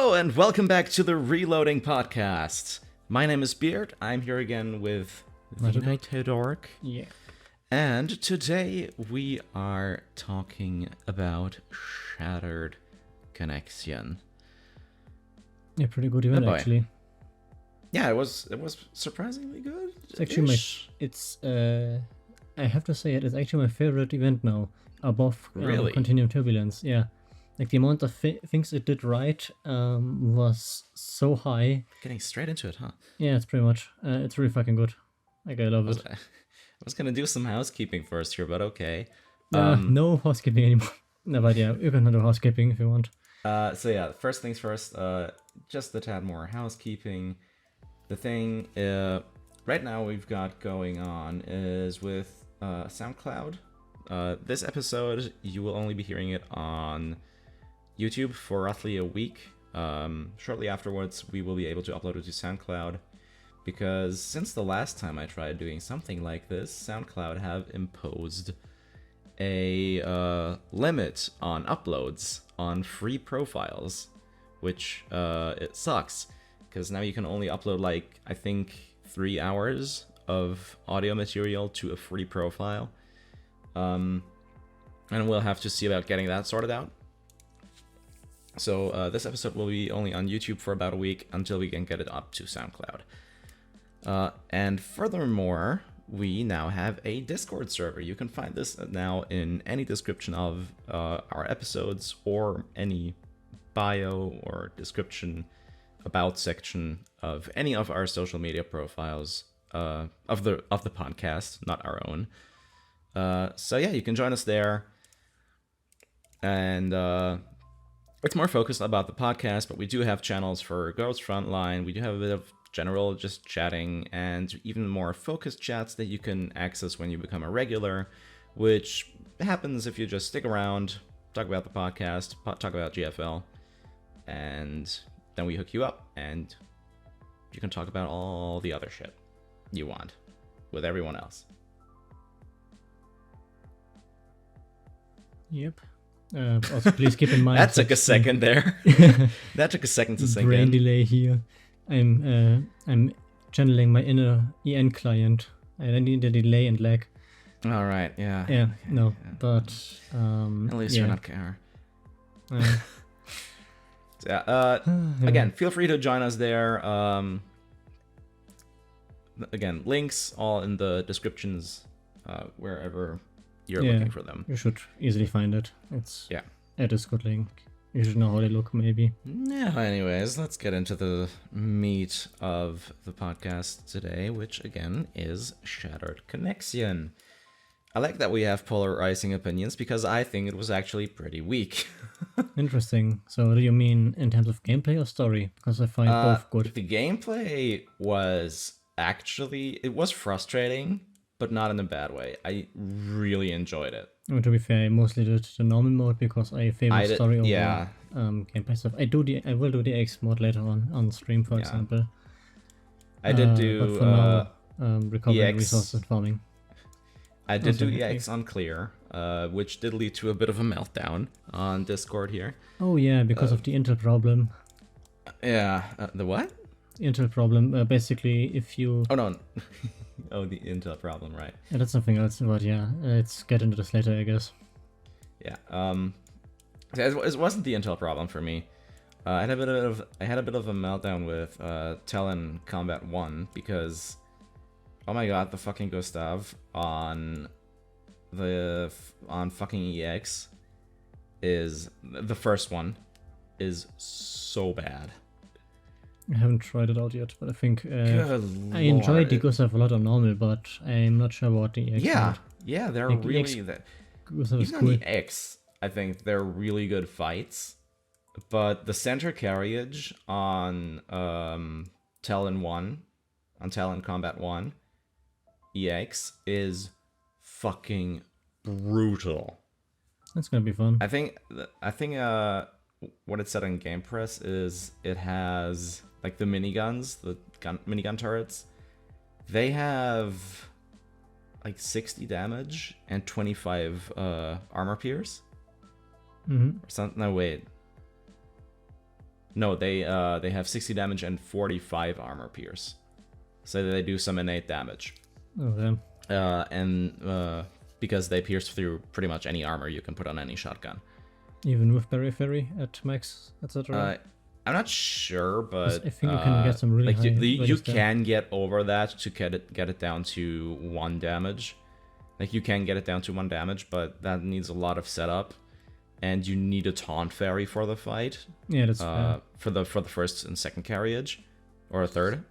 Hello and welcome back to the Reloading Podcast. My name is Beard. I'm here again with the Knight Hedork. Yeah. And today we are talking about Shattered Connection. Yeah, pretty good event actually. Yeah, it was surprisingly good. It's actually I have to say it's actually my favorite event now, above Continuum Turbulence. Yeah. Like the amount of things it did right was so high. Getting straight into it, huh? Yeah, it's pretty much. It's really fucking good. Like I love it. I was gonna do some housekeeping first here, but okay. No housekeeping anymore. No, but yeah, you can do housekeeping if you want. So yeah, first things first. Just a tad more housekeeping. The thing right now we've got going on is with SoundCloud. This episode you will only be hearing it on YouTube for roughly a week. Shortly afterwards, we will be able to upload it to SoundCloud, because since the last time I tried doing something like this, SoundCloud have imposed a limit on uploads on free profiles, which it sucks, because now you can only upload like, I think, 3 hours of audio material to a free profile. And we'll have to see about getting that sorted out. So this episode will be only on YouTube for about a week until we can get it up to SoundCloud. And furthermore, we now have a Discord server. You can find this now in any description of our episodes, or any bio or description about section of any of our social media profiles of the podcast, not our own. So yeah, you can join us there. And it's more focused about the podcast, but we do have channels for Ghost Frontline. We do have a bit of general just chatting, and even more focused chats that you can access when you become a regular, which happens if you just stick around, talk about the podcast, talk about GFL, and then we hook you up, and you can talk about all the other shit you want with everyone else. Yep. Also, please keep in mind that took a second there. That took a second to sink in. Brain delay here. I'm channeling my inner EN client. I need a delay and lag. All right. Yeah. Yeah. Okay, no. Yeah. But at least you're not care. Again, feel free to join us there. Again, links all in the descriptions, wherever you're looking for them. You should easily find it. It's a Discord link. You should know how they look, maybe. Yeah, anyways, let's get into the meat of the podcast today, which again is Shattered Connection. I like that we have polarizing opinions, because I think it was actually pretty weak. Interesting. So what do you mean in terms of gameplay or story? Because I find both good. The gameplay was it was frustrating, but not in a bad way. I really enjoyed it. To be fair, I mostly did the normal mode because I favor story over gameplay stuff. I will do the X mode later on stream, for example. I did do but for now, recovering EX. Resources and farming. I did do EX on clear, which did lead to a bit of a meltdown on Discord here. Oh yeah, because of the Intel problem. Yeah, the what? Intel problem. Basically, if you... Oh no. Oh, the Intel problem, right? Yeah, that's something else. But yeah, let's get into this later, I guess. Yeah. It wasn't the Intel problem for me. I had a bit of a meltdown with Talon Combat 1, because, oh my god, the fucking Gustav on fucking EX is the first one is so bad. I haven't tried it out yet, but I think I enjoyed the Gustav a lot on normal, but I'm not sure about the EX. Yeah, they're like really even on the X, I think they're really good fights, but the center carriage on Talon Combat 1 EX is fucking brutal. That's gonna be fun. I think what it said on Game Press is it has like the miniguns, minigun turrets. They have like 60 damage and 25 armor pierce. Mm-hmm. Or something. No, wait. No, they have 60 damage and 45 armor pierce. So they do some innate damage. Okay. And because they pierce through pretty much any armor you can put on any shotgun. Even with Periphery at max, etc. I'm not sure, but I think you can get some really like high you can get over that to get it down to 1 damage. Like you can get it down to 1 damage, but that needs a lot of setup, and you need a taunt fairy for the fight. Yeah, that's fair. For the first and second carriage, or a third.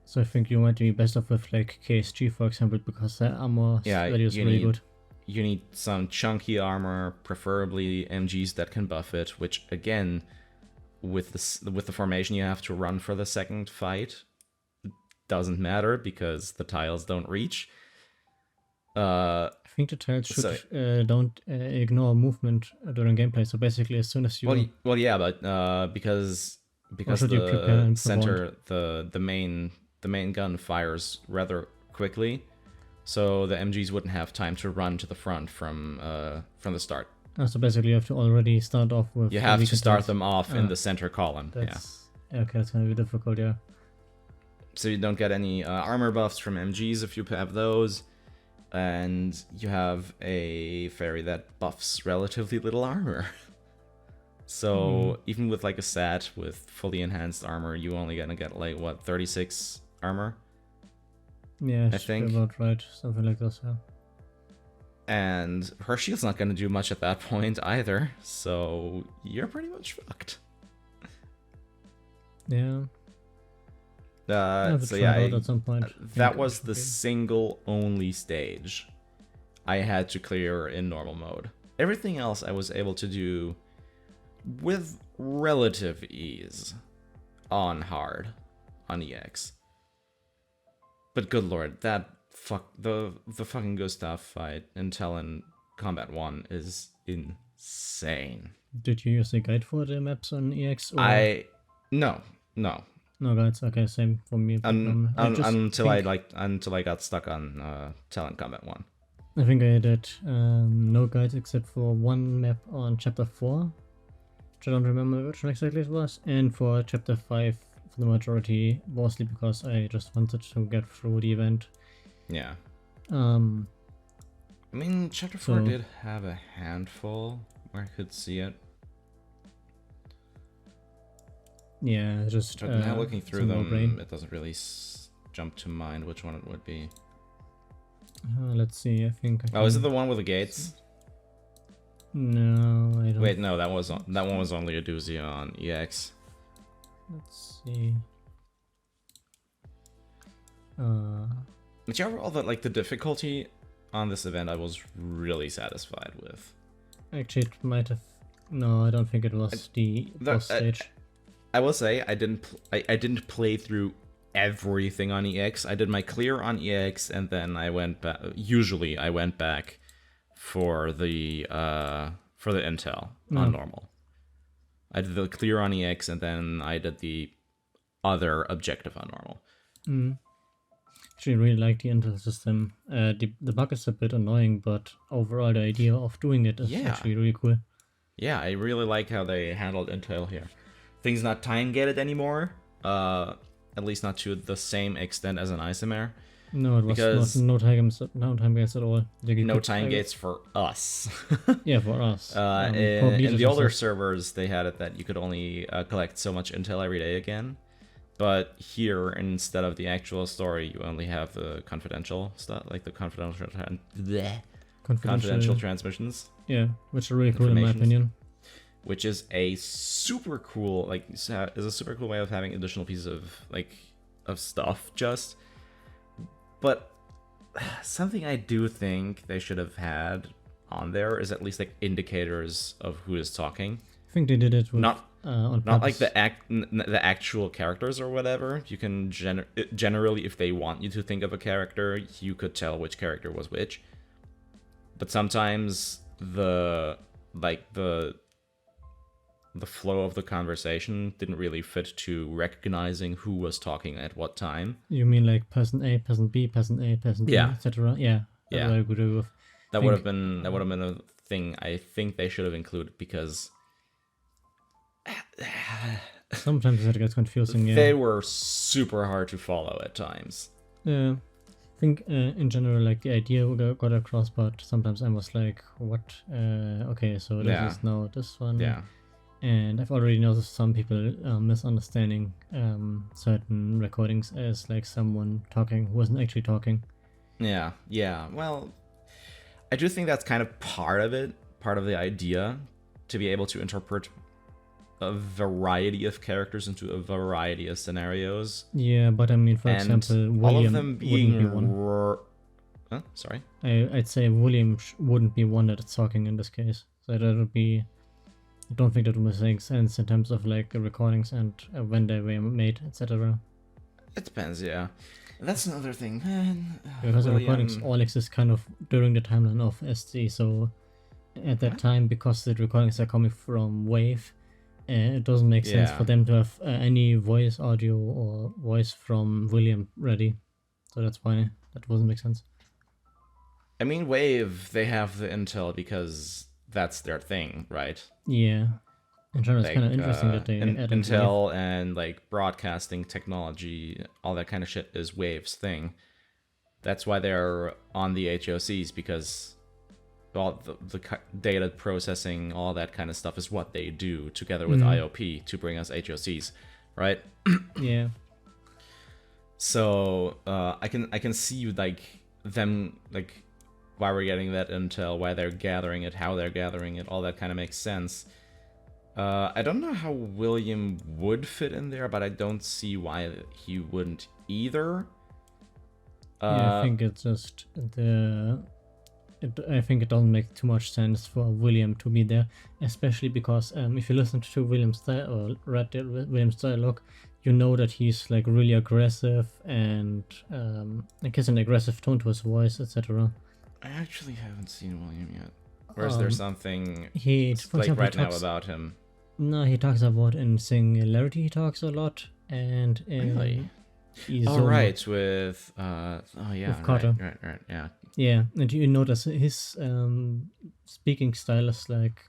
So I think you might be best off with like KSG, for example, because their armor value is really good. You need some chunky armor, preferably MGs that can buff it, which again, with the formation you have to run for the second fight, doesn't matter because the tiles don't reach. I think the tiles should don't ignore movement during gameplay. So basically, as soon as you well, yeah, but because the center, the main gun fires rather quickly. So the MGs wouldn't have time to run to the front from the start. So basically, you have to already start off with. You have to start them off in the center column. Okay, that's gonna be difficult, yeah. So you don't get any armor buffs from MGs if you have those, and you have a fairy that buffs relatively little armor. So even with like a set with fully enhanced armor, you only gonna get like what 36 armor. Yeah, I think about right, something like this, yeah. And her shield's not going to do much at that point either, so you're pretty much fucked. Yeah. So yeah, at some point. That was the single only stage I had to clear in normal mode. Everything else I was able to do with relative ease on hard, on EX. But good lord, that the fucking Gustav fight in Talon Combat 1 is insane. Did you use a guide for the maps on EX? Or? No. No guides. Okay, same for me. Until I got stuck on Talon Combat 1. I think I did no guides except for one map on Chapter 4, which I don't remember which one exactly it was, and for Chapter 5 for the majority, mostly because I just wanted to get through the event. Yeah. I mean, Chapter 4 did have a handful where I could see it. Yeah, just. But now looking through them, it doesn't really jump to mind which one it would be. Let's see. I think. Is it the one with the gates? No, I don't. Wait, no, that one was only a doozy on EX. Let's see. But overall, the difficulty on this event, I was really satisfied with. Actually, it might have. No, I don't think it was the boss stage. I will say I didn't play through everything on EX. I did my clear on EX, and then I went back. Usually, I went back for the intel on normal. I did the clear on EX, and then I did the other objective on normal. Actually, really like the intel system. The bug is a bit annoying, but overall, the idea of doing it is actually really cool. Yeah, I really like how they handled intel here. Things not time gated anymore, at least not to the same extent as an isomer. No, it was no time gates at all. No time gates for us. Yeah, for us. In the older servers, they had it that you could only collect so much intel every day again. But here, instead of the actual story, you only have the confidential stuff, like the confidential transmissions. Yeah, which are really cool in my opinion. Which is a super cool, way of having additional pieces of stuff. But something I do think they should have had on there is at least indicators of who is talking. I think they did it with, not like the actual characters or whatever. You can generally, if they want you to think of a character, you could tell which character was which. But sometimes the flow of the conversation didn't really fit to recognizing who was talking at what time. You mean like person A, person B, person A, person B, etc. Yeah. Yeah. That would have been a thing I think they should have included, because Sometimes it gets confusing, yeah. They were super hard to follow at times. Yeah. I think in general, like, the idea got across, but sometimes I was like, what? Okay, so this is now this one. Yeah. And I've already noticed some people misunderstanding certain recordings as like someone talking who wasn't actually talking. Yeah, yeah. Well, I do think that's kind of part of it, part of the idea, to be able to interpret a variety of characters into a variety of scenarios. Yeah, but I mean, for And example, William all of them being wouldn't be one. Huh? Sorry? I'd say William wouldn't be one that's talking in this case. So that would be... I don't think that would make sense in terms of like recordings and when they were made, etc. It depends, yeah. That's another thing, man. Because the recordings all exist kind of during the timeline of SC, so at that time, because the recordings are coming from Wave, it doesn't make sense for them to have any voice audio or voice from William ready. So that's why that doesn't make sense. I mean, Wave, they have the intel because that's their thing, right? Yeah. In general, it's kind of interesting that they added intel Wave. and like broadcasting technology, all that kind of shit is Wave's thing. That's why they're on the HOCs, because all the data processing, all that kind of stuff is what they do together with IOP to bring us HOCs, right? Yeah. So I can see like them, like, why we're getting that intel, why they're gathering it, how they're gathering it, all that kind of makes sense. I don't know how William would fit in there, but I don't see why he wouldn't either. Yeah, I think it's just I think it doesn't make too much sense for William to be there, especially because if you listen to William's or read William's dialogue, you know that he's like really aggressive and like has an aggressive tone to his voice, etc. I actually haven't seen William yet. Or is there something for like example, right now about him? No, he talks about in Singularity. He talks a lot, and Really? Izoma, right, with with Carter. Right, yeah. Yeah, and you notice his speaking style is like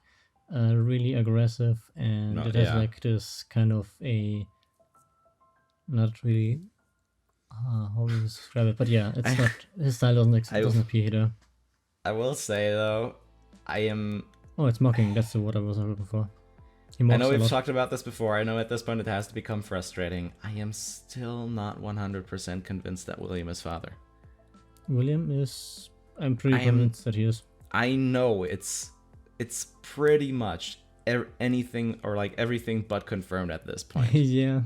really aggressive, and it has like this kind of a not really how do you describe it, but yeah, it's not his style doesn't appear here. I will say though, I am. Oh, it's mocking. That's the word I was looking for. I know we've talked about this before. I know at this point it has to become frustrating. I am still not 100% convinced that William is father. William is... I'm pretty convinced that he is. I know it's pretty much anything or like everything but confirmed at this point. Yeah.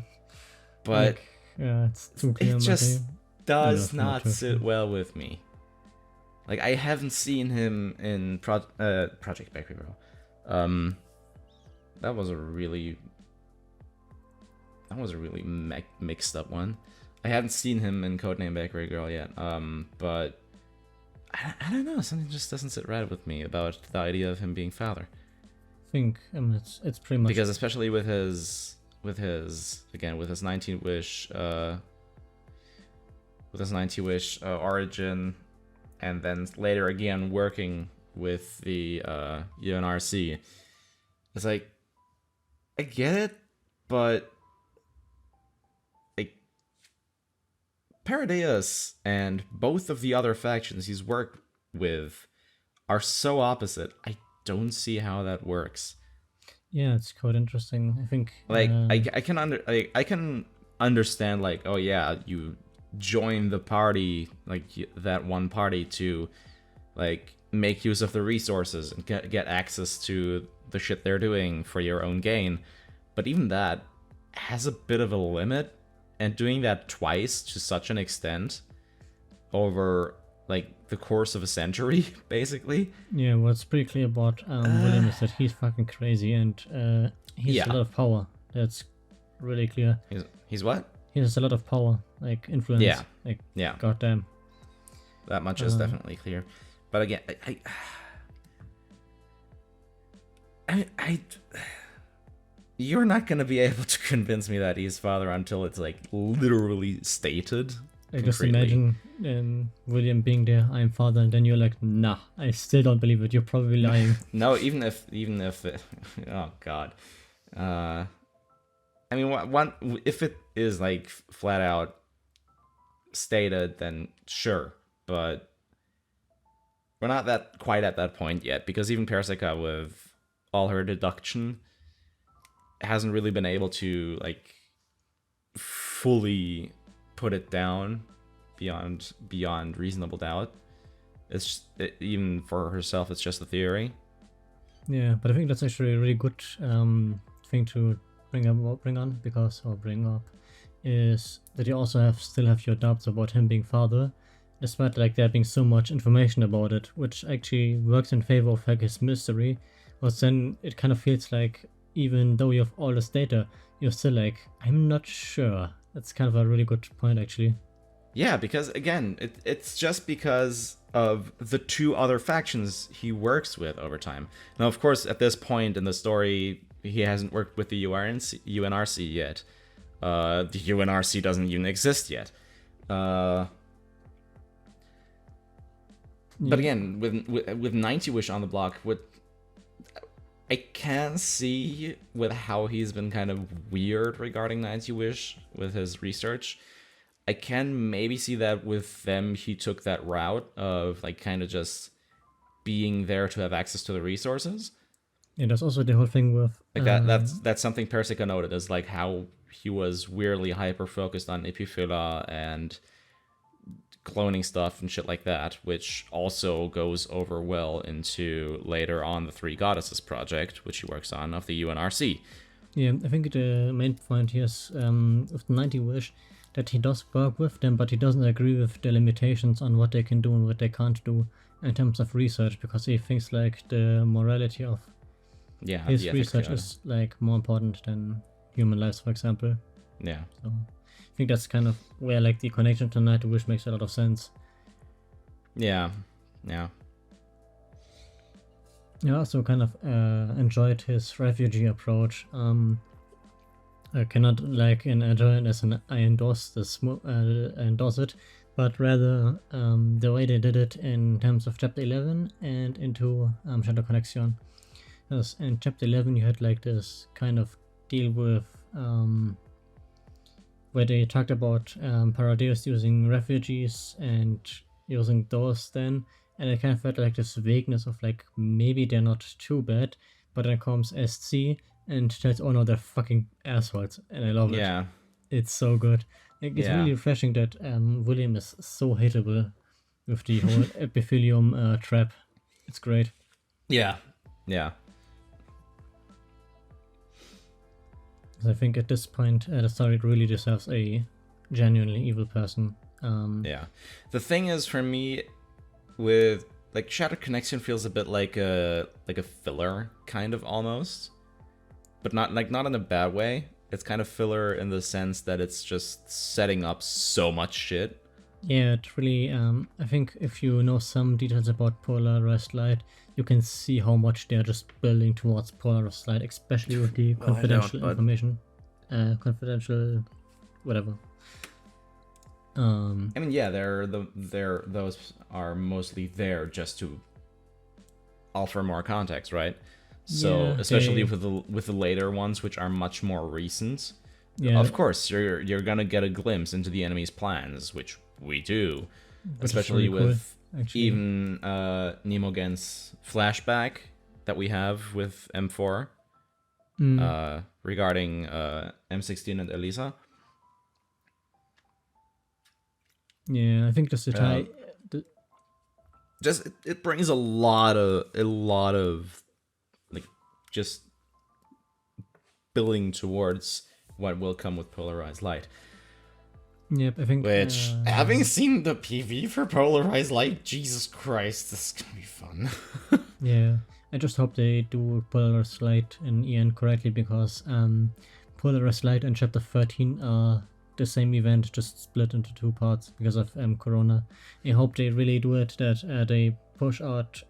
But like, yeah, it's too clear. It just does not sit well with me. Like, I haven't seen him in Project Bakery Girl. That was a really mixed up one. I haven't seen him in Codename Bakery Girl yet. But I don't know. Something just doesn't sit right with me about the idea of him being father. I think it's pretty much because especially with his 19 Wish origin, and then later again working with the UNRC. It's like, I get it, but like Paradeus and both of the other factions he's worked with are so opposite. I don't see how that works. Yeah, it's quite interesting. I think like I can understand, like, oh yeah, you join the party, like that one party, to like make use of the resources and get access to the shit they're doing for your own gain, but even that has a bit of a limit, and doing that twice to such an extent over like the course of a century, basically. Yeah, what's pretty clear about William is that he's fucking crazy, and he has a lot of power. That's really clear. He's what? He has a lot of power, like influence. Yeah, like goddamn. That much is definitely clear. But again, I you're not gonna be able to convince me that he's father until it's like literally stated. I just imagine William being there, I'm father, and then you're like, nah, I still don't believe it. You're probably lying. No, even if oh god, I I mean, if it is like flat out stated, then sure, but we're not that quite at that point yet, because even Persica, with all her deduction, hasn't really been able to like fully put it down beyond reasonable doubt. Even for herself, it's just a theory. Yeah, but I think that's actually a really good thing to bring up is that you also still have your doubts about him being father, despite like there being so much information about it, which actually works in favor of like his mystery. But then it kind of feels like even though you have all this data, you're still like, I'm not sure. That's kind of a really good point, actually. Yeah, because again, it's just because of the two other factions he works with over time. Now, of course, at this point in the story, he hasn't worked with the UNRC yet. The UNRC doesn't even exist yet. But again, with 90 Wish on the block, I can see with how he's been kind of weird regarding 90 Wish with his research. I can maybe see that with them, he took that route of like kind of just being there to have access to the resources. Yeah, there's also the whole thing with like that's something Persica noted, is like how he was weirdly hyper focused on Epiphylla and cloning stuff and shit like that, which also goes over well into later on the Three Goddesses project, which he works on, of the UNRC. Yeah, I think the main point here is with the 90 Wish, that he does work with them, but he doesn't agree with the limitations on what they can do and what they can't do in terms of research, because he thinks like the morality of his research is like more important than human lives, for example. Yeah. So I think that's kind of where like the connection to 90 Wish makes a lot of sense. Yeah. Yeah. I also kind of enjoyed his refugee approach. I cannot like enjoy it as I endorse it, but rather the way they did it in terms of chapter 11 and into Shadow Connection. Because in chapter 11 you had like this kind of deal with where they talked about Paradeus using refugees and using those then, and it kind of felt like this vagueness of like maybe they're not too bad, but then comes SC and tells, oh no, they're fucking assholes, and I love it. Yeah. It's so good. It's really refreshing that William is so hateable with the whole Epiphyllum trap. It's great. Yeah. Yeah. I think at this point, the story really deserves a genuinely evil person. Yeah. The thing is, for me, with like Shadow Connection feels a bit like a filler, kind of almost, but not in a bad way. It's kind of filler in the sense that it's just setting up so much shit. Yeah, it really. I think if you know some details about Polarized Light, you can see how much they're just building towards Polarized Light, especially with the confidential information, confidential, whatever. I mean, yeah, those are mostly there just to offer more context, right? So Yeah, especially with the later ones, which are much more recent. Yeah, of course, you're gonna get a glimpse into the enemy's plans, which we do, especially really with cool, even Nemogen's flashback that we have with M4 regarding M16 and Elisa. Yeah, I think just it brings a lot of like just building towards what will come with Polarized Light. Yep, I think. Which, having seen the PV for Polarized Light, Jesus Christ, this is gonna be fun. Yeah, I just hope they do Polarized Light in EN correctly, because Polarized Light and Chapter 13 are the same event, just split into two parts because of Corona. I hope they really do it, that they push out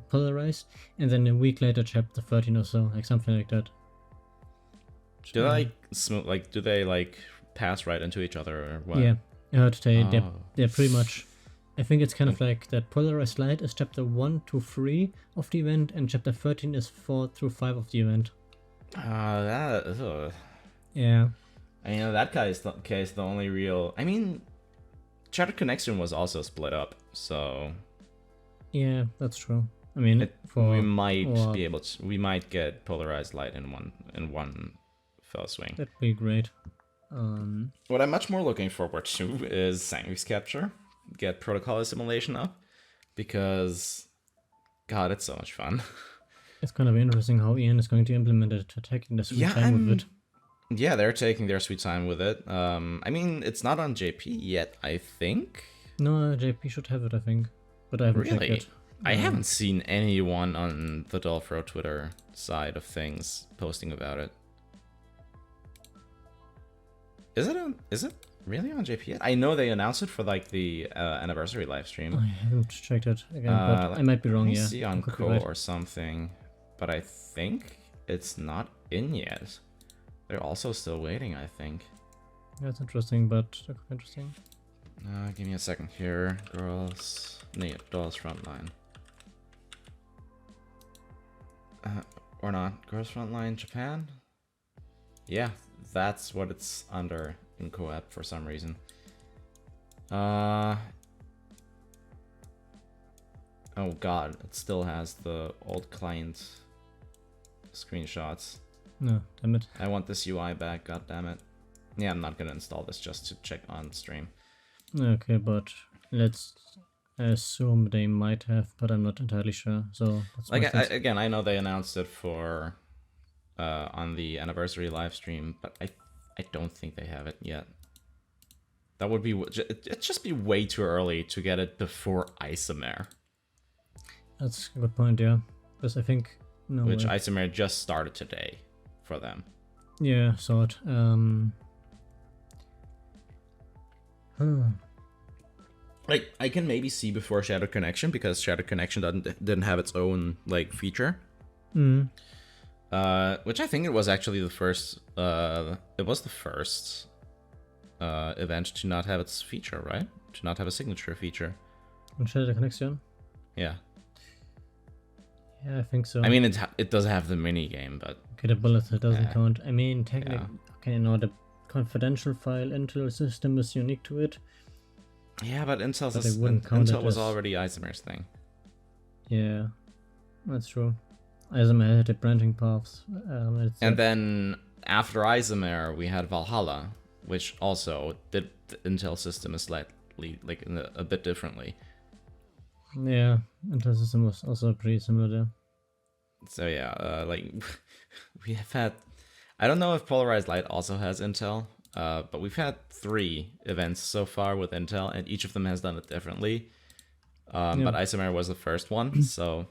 Polarized, and then a week later Chapter 13 or so, like something like that. Do they pass right into each other or what? Yeah, I heard they're pretty much. I think it's kind of like that Polarized Light is chapter 1 to 3 of the event, and chapter 13 is 4 through 5 of the event. Yeah. I mean, that case, the only real. I mean, Shattered Connection was also split up, so Yeah, that's true. I mean, we for might or be able to. We might get Polarized Light in one fell swing. that'd be great. What I'm much more looking forward to is Sangui's capture. Get protocol assimilation up, because God, it's so much fun. It's gonna be interesting how Ian is going to implement it, taking the sweet time with it. Yeah, they're taking their sweet time with it. I mean, it's not on JP yet, I think. No, JP should have it, I think, but I haven't checked Really? it. I haven't seen anyone on the Dolphro Twitter side of things posting about it. Is it really on JP yet? I know they announced it for like the anniversary live stream. I haven't checked it again, but I might be wrong. Yeah, See on could be Co right. or something, but I think it's not in yet. They're also still waiting, I think. That's interesting, but that could be interesting. Give me a second here, girls. Nee, dolls frontline. Or not, girls frontline Japan. Yeah, that's what it's under in co-op for some reason. Oh god, it still has the old client screenshots. No, damn it. I want this UI back, god damn it. Yeah, I'm not gonna install this just to check on stream. Okay, but let's assume they might have, but I'm not entirely sure. So that's Like again, I know they announced it for on the anniversary live stream, but I don't think they have it yet. That would be it'd just be way too early to get it before Isomer. That's a good point, yeah. Because I think which Isomer just started today for them. Yeah, saw it. Like I can maybe see before Shattered Connection, because Shattered Connection didn't have its own like feature. Which I think it was actually the first. It was the first event to not have its feature, right? To not have a signature feature. Shattered Connection? Yeah. Yeah, I think so. I mean, it does have the mini game, but okay, the bullet doesn't count. I mean, technically, okay, no, the confidential file Intel system is unique to it. Yeah, but Intel was already Isomer's thing. Yeah, that's true. Isomer had the branching paths. And then after Isomer, we had Valhalla, which also did the Intel system is slightly like a bit differently. Yeah, Intel system was also pretty similar there. So yeah, like we have had. I don't know if Polarized Light also has Intel, but we've had 3 events so far with Intel, and each of them has done it differently. But Isomer was the first one, so.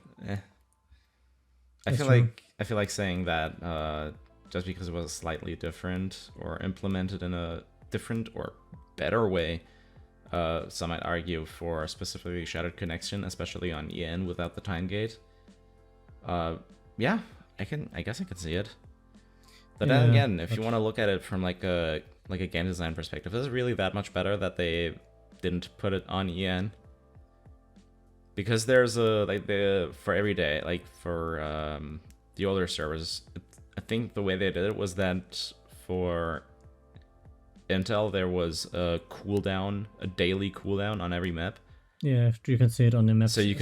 I feel like saying that just because it was slightly different or implemented in a different or better way, some might argue for specifically Shattered Connection, especially on EN without the time gate. Yeah, I guess I could see it. But then again, if you want to look at it from like a game design perspective, is it really that much better that they didn't put it on EN? Because there's for every day, like for the older servers, I think the way they did it was that for Intel there was a cooldown, a daily cooldown on every map. Yeah, you can see it on the map. So you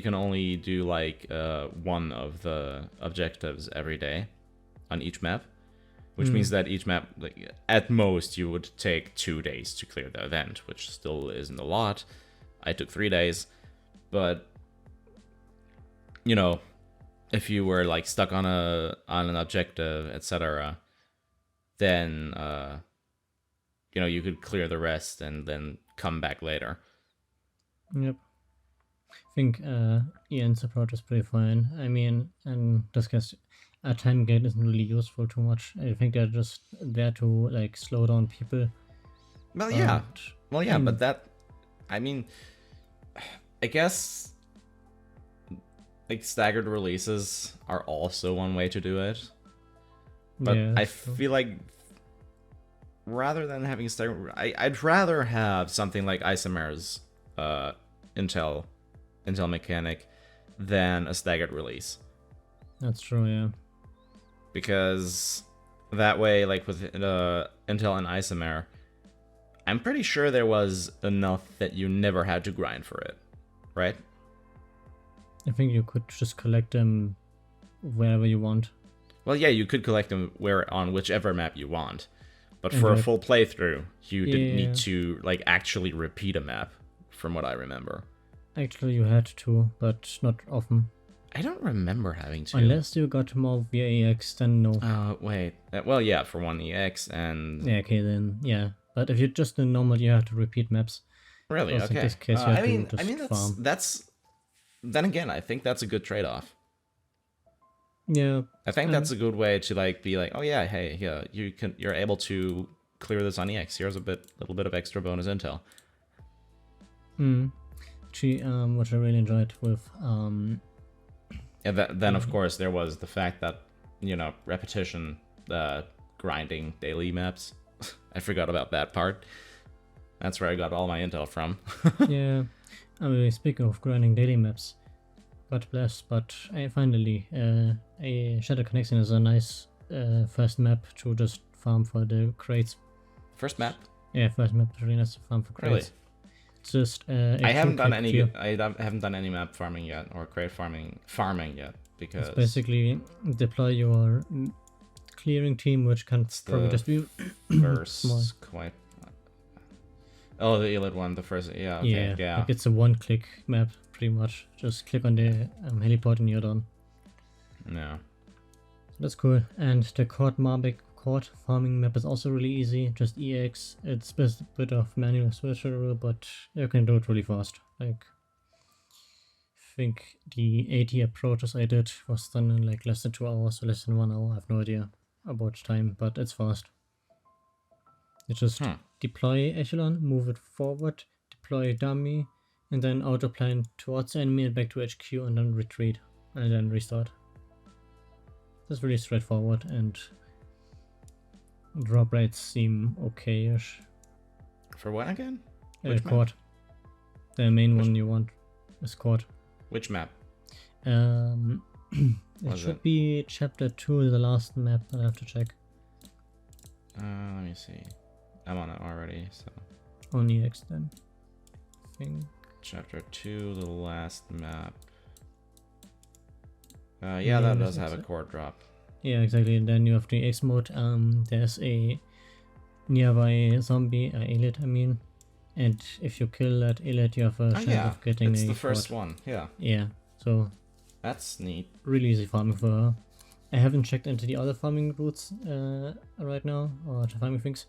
can only do like one of the objectives every day on each map, which means that each map, like at most, you would take 2 days to clear the event, which still isn't a lot. I took 3 days. But you know, if you were like stuck on an objective, etc., then you know, you could clear the rest and then come back later. Yep. I think Ian's approach is pretty fine. I mean, and this case, a time gate isn't really useful too much. I think they're just there to like slow down people. Well, yeah. But that, I mean, I guess like staggered releases are also one way to do it. But yeah, I feel like rather than having staggered, I'd rather have something like Isomer's Intel mechanic than a staggered release. That's true, yeah. Because that way, like with Intel and Isomer, I'm pretty sure there was enough that you never had to grind for it, right? I think you could just collect them wherever you want. Well, yeah, you could collect them on whichever map you want, but for a full playthrough, you didn't need to like actually repeat a map, from what I remember. Actually, you had to, but not often. I don't remember having to. Unless you got more via EX, then no. Wait. Well, yeah, for one EX and... Yeah, okay, then, yeah. But if you just do normal, you have to repeat maps. Really? Okay. In this case, you have to just farm. That's... Then again, I think that's a good trade-off. Yeah. I think that's a good way to, like, be like, oh yeah, hey, yeah, you're able to clear this on EX. Here's a little bit of extra bonus intel. Actually, what I really enjoyed with... Yeah, then of course there was the fact that, repetition, grinding daily maps. I forgot about that part. That's where I got all my intel from. Yeah, I mean, speaking of grinding daily maps, God bless, but finally, a Shadow Connection is a nice first map to just farm for the crates. First map? Yeah, first map is really nice to farm for crates. Really? Just I haven't done any map farming yet, or crate farming yet, because it's basically deploy your clearing team, which can probably just be first quite. Oh, the elite one, the first, yeah, okay, yeah. Like it's a one-click map, pretty much. Just click on the heliport and you're done. Yeah, that's cool. And the court farming map is also really easy. Just EX. It's just a bit of manual switcher, but you can do it really fast. Like, I think the 80 approaches I did was done in like less than 2 hours or less than 1 hour. I have no idea about time, but it's fast. You just deploy echelon, move it forward, deploy dummy, and then autoplan towards the enemy and back to HQ, and then retreat, and then restart. That's really straightforward, and drop rates seem okay-ish. For what again? Court. The main one you want is court. Which map? It should be chapter 2, the last map, but I have to check. Let me see. I'm on it already, so... On EX then, I think. Chapter 2, the last map. Yeah, that does have a core drop. Yeah, exactly. And then you have the X mode. There's a nearby zombie, elite, I mean. And if you kill that elite, you have a chance of getting it's the first one, yeah. Yeah, so... That's neat. Really easy farming for her. I haven't checked into the other farming routes right now, or the farming things.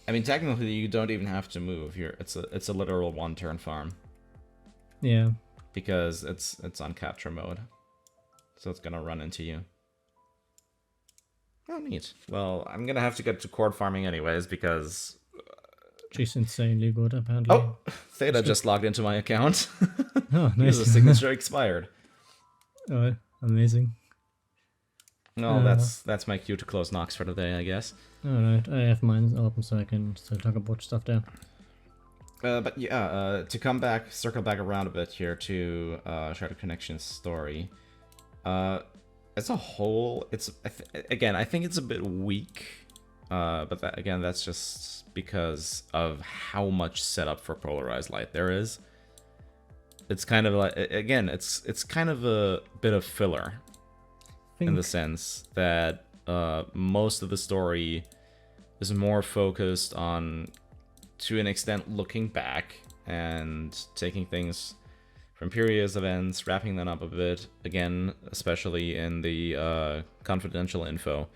I mean, technically, you don't even have to move here. It's a literal one-turn farm. Yeah. Because it's on capture mode, so it's gonna run into you. Oh, neat. Well, I'm gonna have to get to court farming anyways because she's insanely good, apparently. Oh, Theta just logged into my account. Oh, nice. The signature expired. Oh, amazing. No, that's my cue to close Nox for the day, I guess. Alright, I have mine open so I can still talk about stuff there. But yeah, to circle back around a bit here to Shadow Connection's story. As a whole, I think it's a bit weak. But that's just because of how much setup for polarized light there is. It's kind of like, again, it's kind of a bit of filler. In the sense that most of the story is more focused on, to an extent, looking back and taking things from previous events, wrapping them up a bit, again, especially in the confidential info.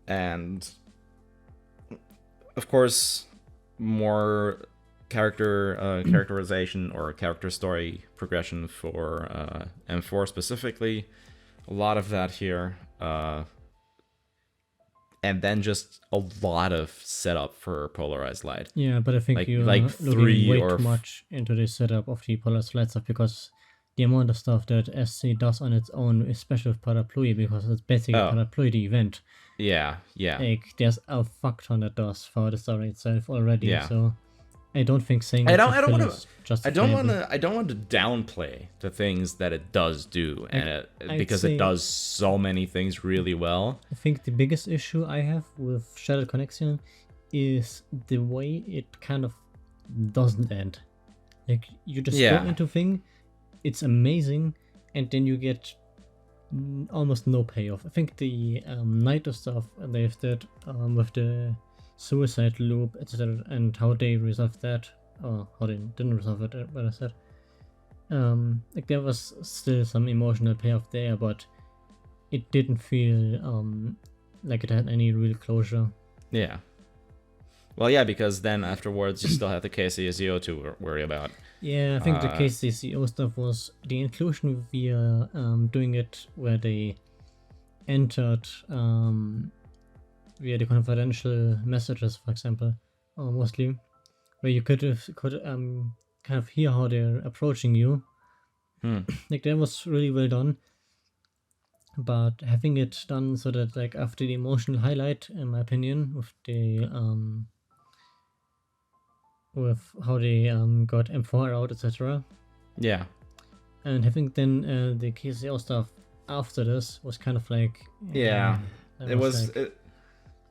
And, of course, more characterization or character story progression for M4 specifically. A lot of that here, and then just a lot of setup for polarized light. Yeah, but I think you're looking way too much into the setup of the polarized light stuff, because the amount of stuff that SC does on its own, especially with Parapluie, because it's basically Parapluie the event. Yeah. Like, there's a fuck ton that does for the story itself already, so I don't think saying I it's don't. a I don't fill want is to. justifiable. I don't want to downplay the things that it does do, and I'd because it say does so many things really well. I think the biggest issue I have with Shattered Connection is the way it kind of doesn't end. Like you just go Yeah. into thing, it's amazing, and then you get almost no payoff. I think the Naito stuff they've did with the suicide loop, etc., and how they resolved that, or how they didn't resolve it, what I said. Like there was still some emotional payoff there, but it didn't feel like it had any real closure. Yeah. Well, yeah, because then afterwards you still have the KCSEO to worry about. Yeah, I think the KCCO stuff was the inclusion via doing it where they entered via the confidential messages, for example, mostly, where you could kind of hear how they're approaching you. Like that was really well done, but having it done so that like after the emotional highlight, in my opinion, with how they got M4 out, etc. Yeah. And having then the KCL stuff after this was kind of like Yeah. It was. like,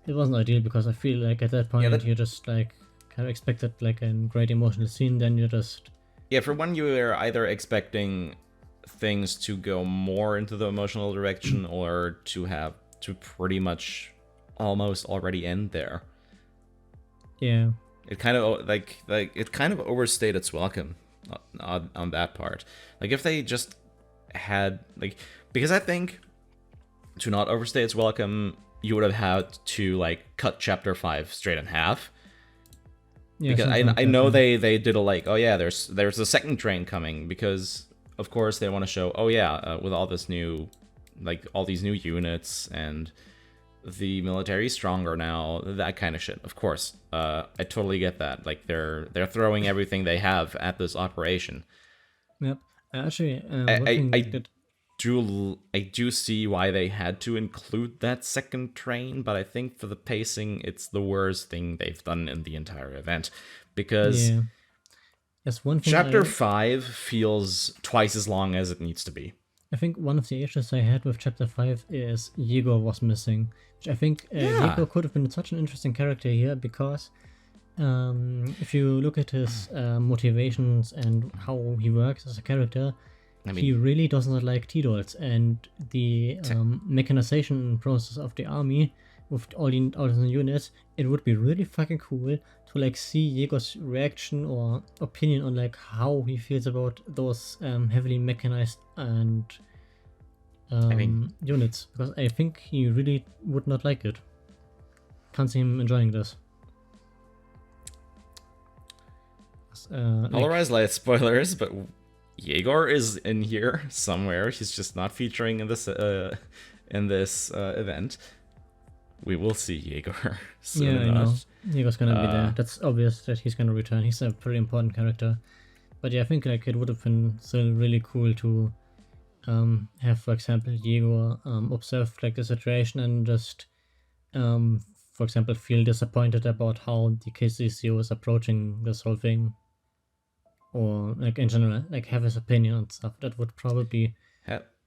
it wasn't ideal because I feel like at that point you just like kind of expected like a great emotional scene, then you just Yeah, for one, you were either expecting things to go more into the emotional direction or to have to pretty much almost already end there. yeah. It kind of like it kind of overstayed its welcome on that part. Like if they just had like, because I think to not overstay its welcome, you would have had to like cut chapter 5 straight in half. Yeah, Because something like I that, know yeah. they did a like, oh yeah, there's a second train coming, because of course they want to show, oh yeah, with all this new, like all these new units and the military stronger now, that kind of shit. Of course, I totally get that. Like they're throwing everything they have at this operation. Yep. Actually, I one I, thing I that do see why they had to include that second train, but I think for the pacing, it's the worst thing they've done in the entire event, because yeah, that's one thing Chapter 5 feels twice as long as it needs to be. I think one of the issues I had with Chapter 5 is Yegor was missing. Which I think Yeah. Yegor could have been such an interesting character here because if you look at his motivations and how he works as a character, he really does not like T-Dolls, and the mechanization process of the army with all the units, it would be really fucking cool to like see Yegor's reaction or opinion on like how he feels about those heavily mechanized and units, because I think he really would not like it. Can't see him enjoying this. Polarized light spoilers, but Yegor is in here somewhere. He's just not featuring in this event. We will see Yegor soon enough. I know. Yegor's gonna be there. That's obvious that he's gonna return. He's a pretty important character. But yeah, I think like it would have been still really cool to have, for example, Yegor observe like the situation and just for example feel disappointed about how the KCCO is approaching this whole thing, or like in general like have his opinion on stuff. That would probably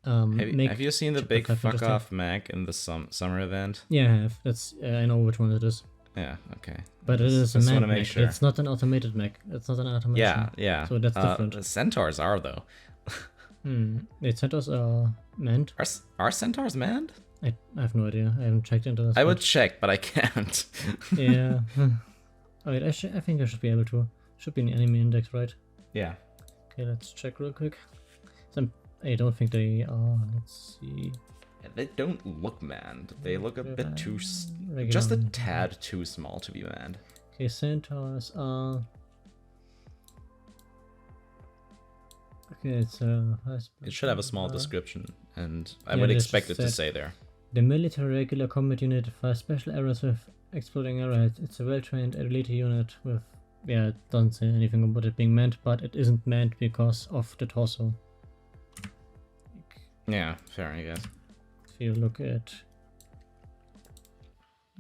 have you seen the Chapter big 5 fuck interesting. off Mac in the summer event? Yeah, I have. That's I know which one it is. Yeah, okay. But it is a just manned wanna make mech. sure. It's not an automated mech. It's not an automation. Yeah, yeah. So that's different. The centaurs are though. The centaurs are manned. Are centaurs manned? I have no idea. I haven't checked into this. I would check, but I can't. Yeah. Alright, I think I should be able to. Should be in the enemy index, right? Yeah. Okay, let's check real quick. I don't think they are. Let's see. They don't look manned. They look a bit too, Regular. just a tad too small to be manned. Okay, centaurs are. Okay, it's It should have a small description, and I Yeah, would they expect it just to said- say there. The military regular combat unit fires special arrows with exploding arrowheads. It's a well-trained elite unit with. Yeah, it doesn't say anything about it being manned, but it isn't manned because of the torso. Yeah, fair, I guess. If you look at.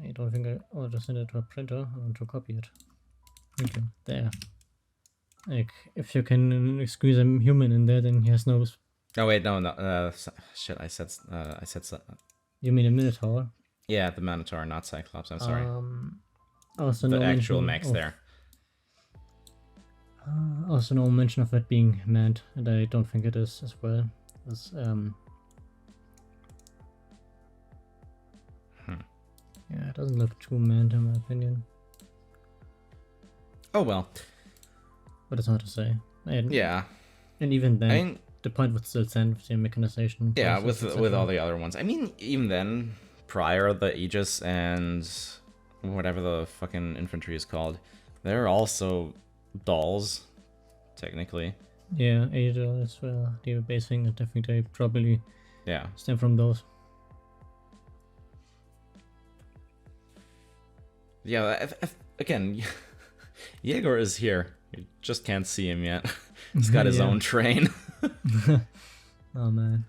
I don't think I. I'll just send it to a printer. I want to copy it. Okay, there. Like, if you can squeeze a human in there, then he has no. Oh wait, no. Shit, I said. You mean a Minotaur? Yeah, the Minotaur, not Cyclops. I'm sorry. Also The no actual mention mechs of, there. Also no mention of it being manned, and I don't think it is as well. It's, yeah, it doesn't look too manned in my opinion. Oh well. But it's hard to say. Yeah. And even then, I mean, the point would still stand with the mechanization. yeah, process, with etc. all the other ones. I mean, even then, prior the Aegis and whatever the fucking infantry is called, they're also dolls, technically. Yeah, Ada is the base thing. I think they probably stem from those. Yeah, again, Jaeger is here. You just can't see him yet. He's got his own train. Oh man.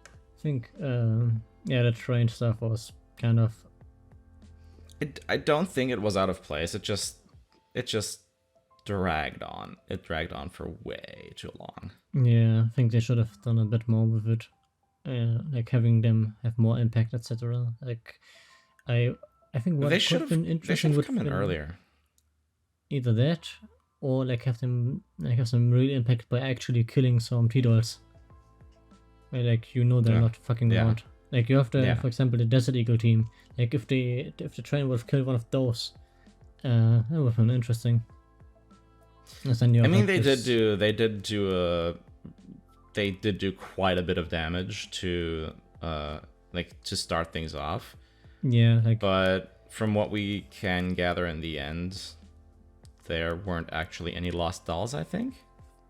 I think, yeah, the train stuff was kind of... I don't think it was out of place. It just dragged on. It dragged on for way too long. Yeah, I think they should have done a bit more with it. Like having them have more impact, etc. Like, I think what could have been interesting would come in earlier. Either that, or like have them have some real impact by actually killing some T-dolls. Like they're not fucking around. Like you have to, for example, the Desert Eagle team. Like if the train would have killed one of those, that would have been interesting. I mean, they did do quite a bit of damage to to start things off. Yeah, but from what we can gather in the end, there weren't actually any lost dolls, I think.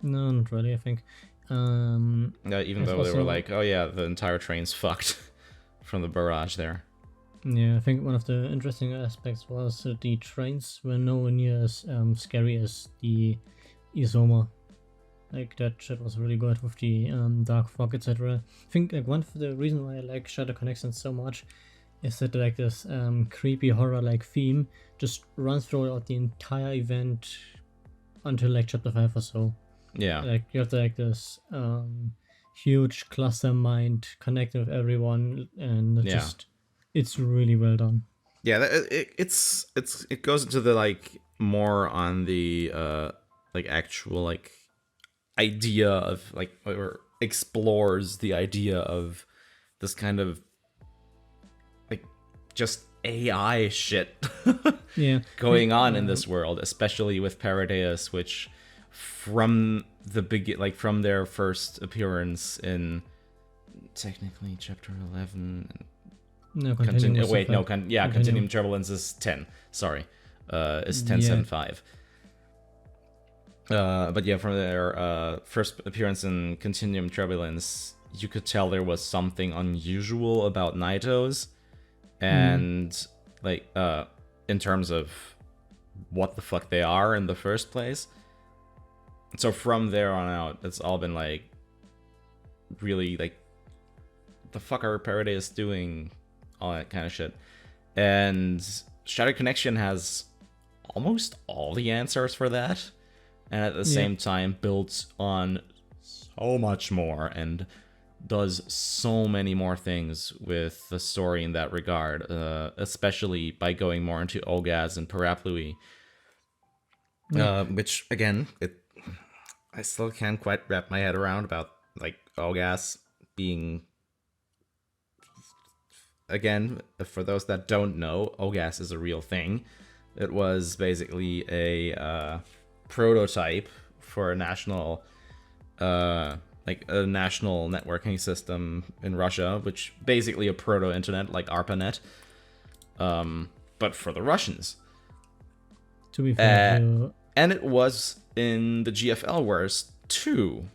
No, not really, I think. Even though they were like, oh yeah, the entire train's fucked from the barrage there. Yeah, I think one of the interesting aspects was that the trains were nowhere near as scary as the Isoma. Like that shit was really good with the dark fog, etc. I think like one of the reasons why I like Shadow Connection so much is that like this creepy horror like theme just runs throughout the entire event until like chapter 5 or so. Yeah. Like you have to like this huge cluster mind connecting with everyone, and it's really well done. Yeah, it goes into the like more on the like actual like idea of like, or explores the idea of this kind of like just AI shit going on in this world, especially with Paradeus, which from the from their first appearance in technically chapter 11. Continuum Turbulence is 10. Sorry, is 10.75. But yeah, from their first appearance in Continuum Turbulence, you could tell there was something unusual about Naitos, and like in terms of what the fuck they are in the first place. So from there on out, it's all been like really like, the fuck are Paradeus doing, all that kind of shit. And Shadow Connection has almost all the answers for that, and at the same time builds on so much more and does so many more things with the story in that regard, especially by going more into Ogaz and Paraplui, which again, I still can't quite wrap my head around about like Ogaz being, again, for those that don't know, Ogaz is a real thing. It was basically a prototype for a national like a national networking system in Russia, which basically a proto-internet like ARPANET, but for the Russians. To be fair, and it was in the GFL wars too.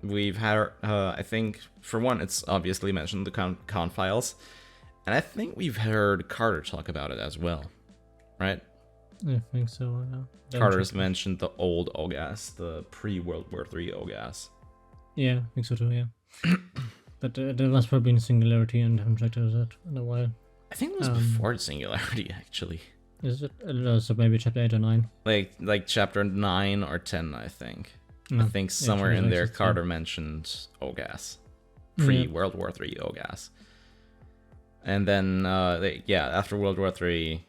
We've had, I think, for one, it's obviously mentioned the con files, and I think we've heard Carter talk about it as well, right? I think so, yeah. Carter's mentioned the old Ogaz, the pre-World War III Ogaz. Yeah, I think so too, yeah. But there was probably a Singularity, and I haven't checked that in a while. I think it was before the Singularity, actually. Is it? So maybe chapter 8 or 9. Like chapter 9 or 10, I think. No. I think somewhere Yeah, in there, 16. Carter mentioned Ogas. Yeah. Pre-World War III Ogas. And then, after World War III,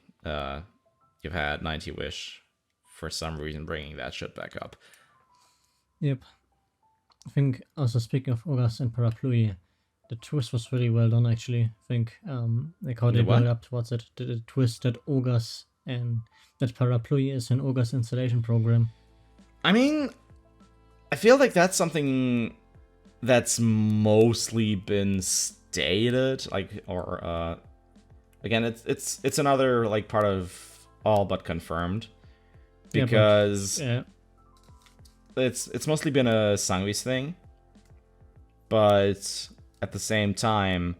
you've had 90 Wish, for some reason, bringing that shit back up. Yep. I think also speaking of Ogas and Parapluie, the twist was really well done actually. I think like how they build up towards it. The twist that Ogas and that Parapluie is an Ogas installation program. I mean, I feel like that's something that's mostly been stated, like, or again, it's another like part of All But Confirmed, because it's mostly been a Sangvis thing, but at the same time,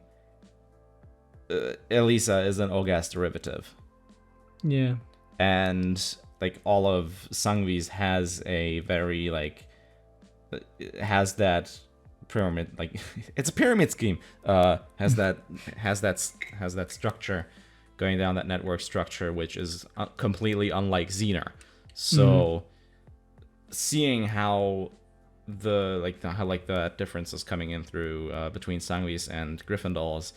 Elisa is an Ogas derivative. Yeah. And like all of Sangvis has a very like has that pyramid, like it's a pyramid scheme. Has that structure going down, that network structure, which is completely unlike Xenar. So seeing how the difference is coming in through between Sangvis and Gryffindors,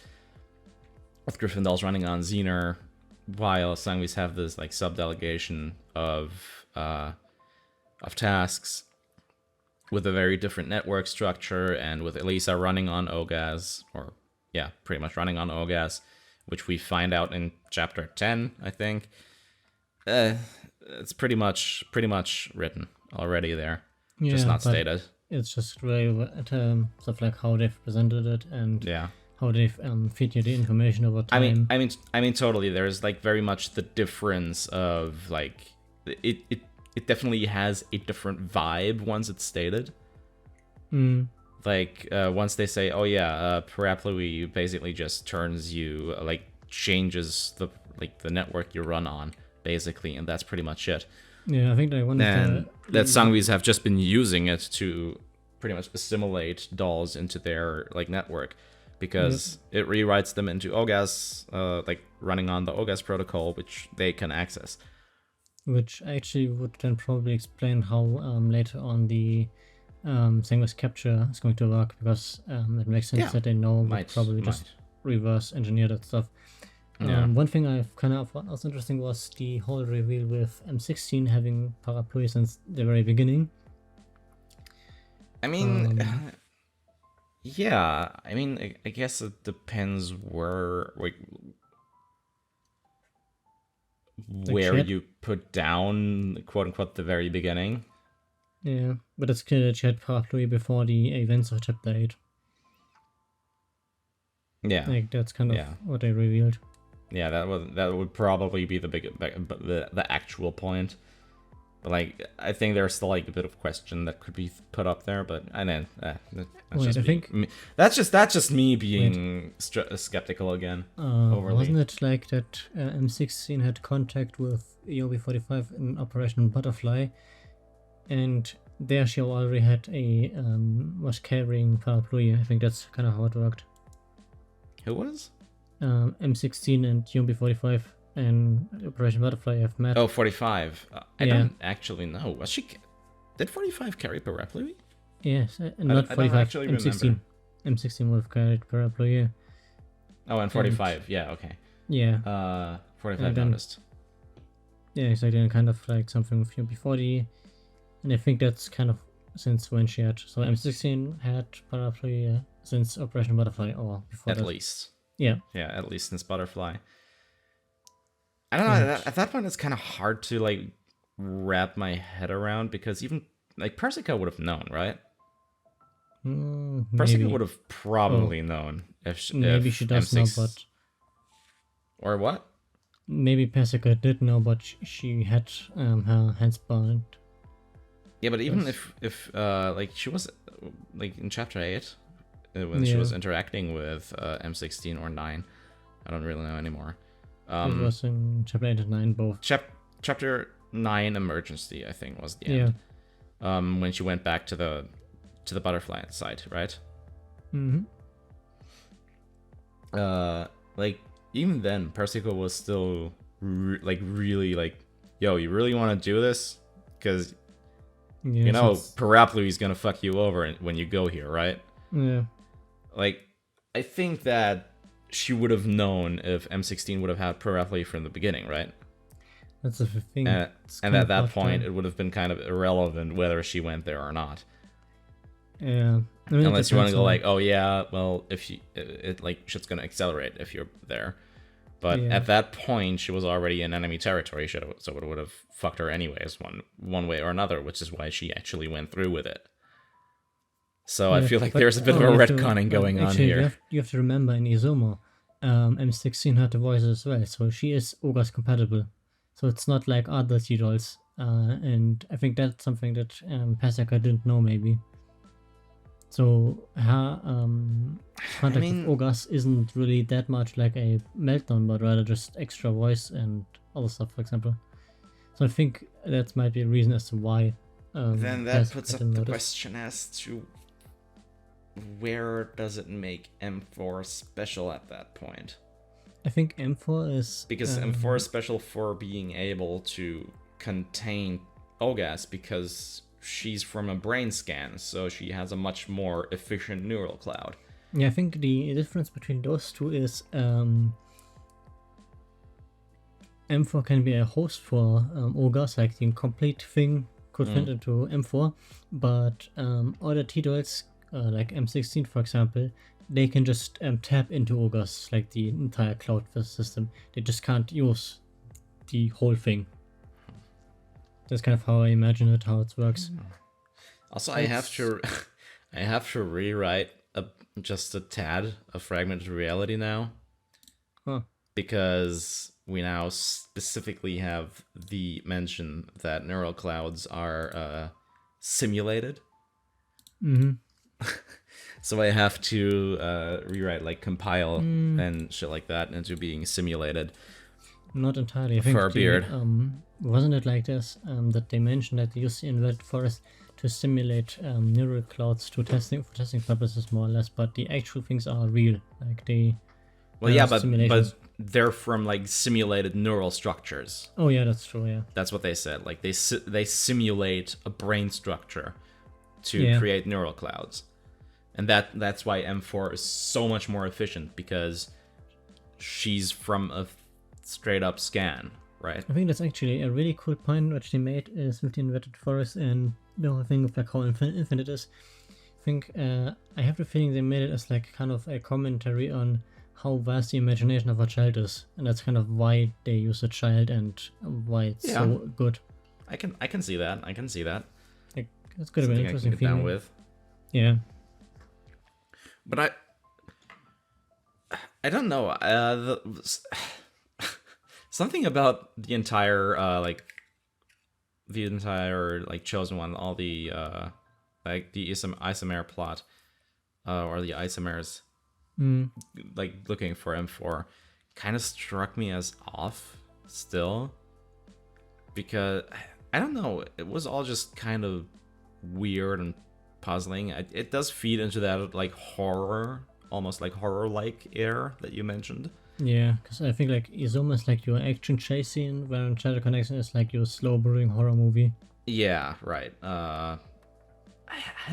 with Gryffindors running on Xenar, while Sangvis have this like sub-delegation of tasks with a very different network structure, and with Elisa running on Ogas, or pretty much running on Ogas, which we find out in chapter 10, I think. It's pretty much written already there, just not stated. It's just really stuff like how they've presented it and how they've feed you the information over time. I mean, totally. There's like very much the difference of like it definitely has a different vibe once it's stated. Like once they say, "Oh yeah, Parapluie basically just turns you like changes the network you run on, basically, and that's pretty much it." Yeah, I think they wanted that Sangvis have just been using it to pretty much assimilate dolls into their like network, because it rewrites them into Ogas, like running on the Ogas protocol, which they can access. Which actually would then probably explain how later on the Sangvis capture is going to work, because it makes sense that they know probably just reverse engineer that stuff. One thing I kind of thought was interesting was the whole reveal with M16 having Parapluie since the very beginning. I mean, I mean, I guess it depends where you put down, quote unquote, the very beginning. Yeah, but it's clear that she had Parapluie before the events of chapter 8. Yeah, like that's kind of what they revealed. Yeah, that would probably be the actual point. But like, I think there's still like a bit of question that could be put up there. But I know that's just me being skeptical again. Overly. Wasn't it like that M16 had contact with EOB45 in Operation Butterfly, and there she already had a was carrying Parapluie. I think that's kind of how it worked. Who was? M16 and UMB45 and Operation Butterfly have met. Oh, 45. I don't actually know. Was she? Did 45 carry Parapluie? Yes, not 45. M16. Remember. M16 would have carried Parapluie. Oh, and 45. Yeah, okay. Yeah. 45 noticed. Yeah, exactly. And kind of like something with UMB40. And I think that's kind of since when she had. So M16 had Parapluie since Operation Butterfly, or before that. At least. Yeah. Yeah, at least since Butterfly. I don't know. At that point, it's kind of hard to like wrap my head around, because even like Persica would have known, right? Persica would have probably known if she does know, but or what? Maybe Persica did know, but she had her hands bound. Yeah, but even if like she was like in chapter 8. When she was interacting with M16 or 9. I don't really know anymore. It was in chapter 8 and 9 both. Chapter 9 emergency, I think, was the end. When she went back to the butterfly site, right? Mm-hmm. Like even then, Persico was still really like, yo, you really want to do this? Because Yeah, you so know it's- Parapluie's gonna fuck you over when you go here, right? yeah. Like, I think that she would have known if M16 would have had Paraplui from the beginning, right? That's the thing. And, It's and kind at of that hard point, to- it would have been kind of irrelevant whether she went there or not. Yeah. I mean, it Unless you want to depends go on- like, oh yeah, well, if she, it like shit's gonna accelerate if you're there. But Yeah. at that point, she was already in enemy territory, so it would have fucked her anyways, one way or another, which is why she actually went through with it. So I Yeah, feel like but- there's a bit of you a have to- retconning going on actually, here. You have to remember in Izumo, M16 had the voices as well, so she is Ogres compatible. So it's not like other T-dolls. And I think that's something that Pasaka didn't know maybe. So her contact mean- with Ogres isn't really that much like a meltdown, but rather just extra voice and other stuff, for example. So I think that might be a reason as to why. Then that Pasaka puts up didn't the notice. question as to where does it make M4 special at that point? I think M4 is Because M4 is special for being able to contain Ogas because she's from a brain scan, so she has a much more efficient neural cloud. Yeah, I think the difference between those two is M4 can be a host for Ogres, like the complete thing could fit into M4, but other T-dolls, like M16 for example, they can just tap into Ogres, like the entire cloud system. They just can't use the whole thing. That's kind of how I imagine it, how it works. Also, I have to rewrite just a tad of fragmented reality now. Huh. Because we now specifically have the mention that neural clouds are simulated. Mm-hmm. So I have to rewrite, like, compile and shit like that into being simulated. Not entirely. I think For a beard. Wasn't it like this that they mentioned that they use the inverted forest to simulate neural clouds for testing purposes more or less, but the actual things are real. Like they. Well, yeah, but simulations. they're from, like, simulated neural structures. Oh yeah, that's true. Yeah. That's what they said. Like, they simulate a brain structure to Yeah. create neural clouds. And that's why M4 is so much more efficient, because she's from a straight up scan, right? I think that's actually a really cool point which they made is with the inverted forest and the whole thing of like how infinite is. I think I have the feeling they made it as like kind of a commentary on how vast the imagination of a child is, and that's kind of why they use a child and why it's so good. I can see that. I can see that. Like that's could have been Something I can interesting get down feeling. with. Yeah. But I don't know. Something about the entire chosen one, all the like the isomer plot, or the isomers, like looking for M4, kind of struck me as off still, because I don't know. It was all just kind of weird and puzzling. It does feed into that like horror, almost like horror-like air that you mentioned. Yeah, because I think like Izuma is like your action chase scene, where Shadow Connection is like your slow brewing horror movie. Yeah, right. I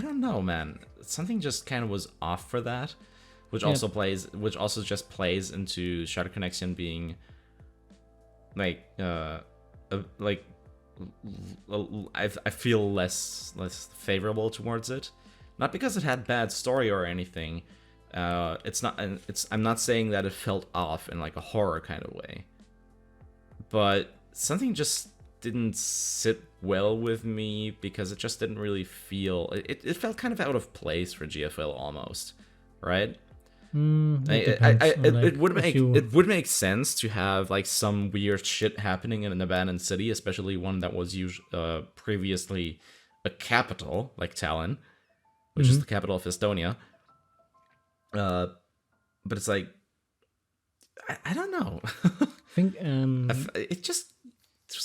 don't know, man. Something just kind of was off for that, which also just plays into Shadow Connection being like I feel less favorable towards it, not because it had bad story or anything. I'm not saying that it felt off in like a horror kind of way, but something just didn't sit well with me because it just didn't really feel. It felt kind of out of place for GFL almost, right? It would make sense to have like some weird shit happening in an abandoned city, especially one that was previously a capital like Tallinn, which is the capital of Estonia. But it's like I don't know. I think it's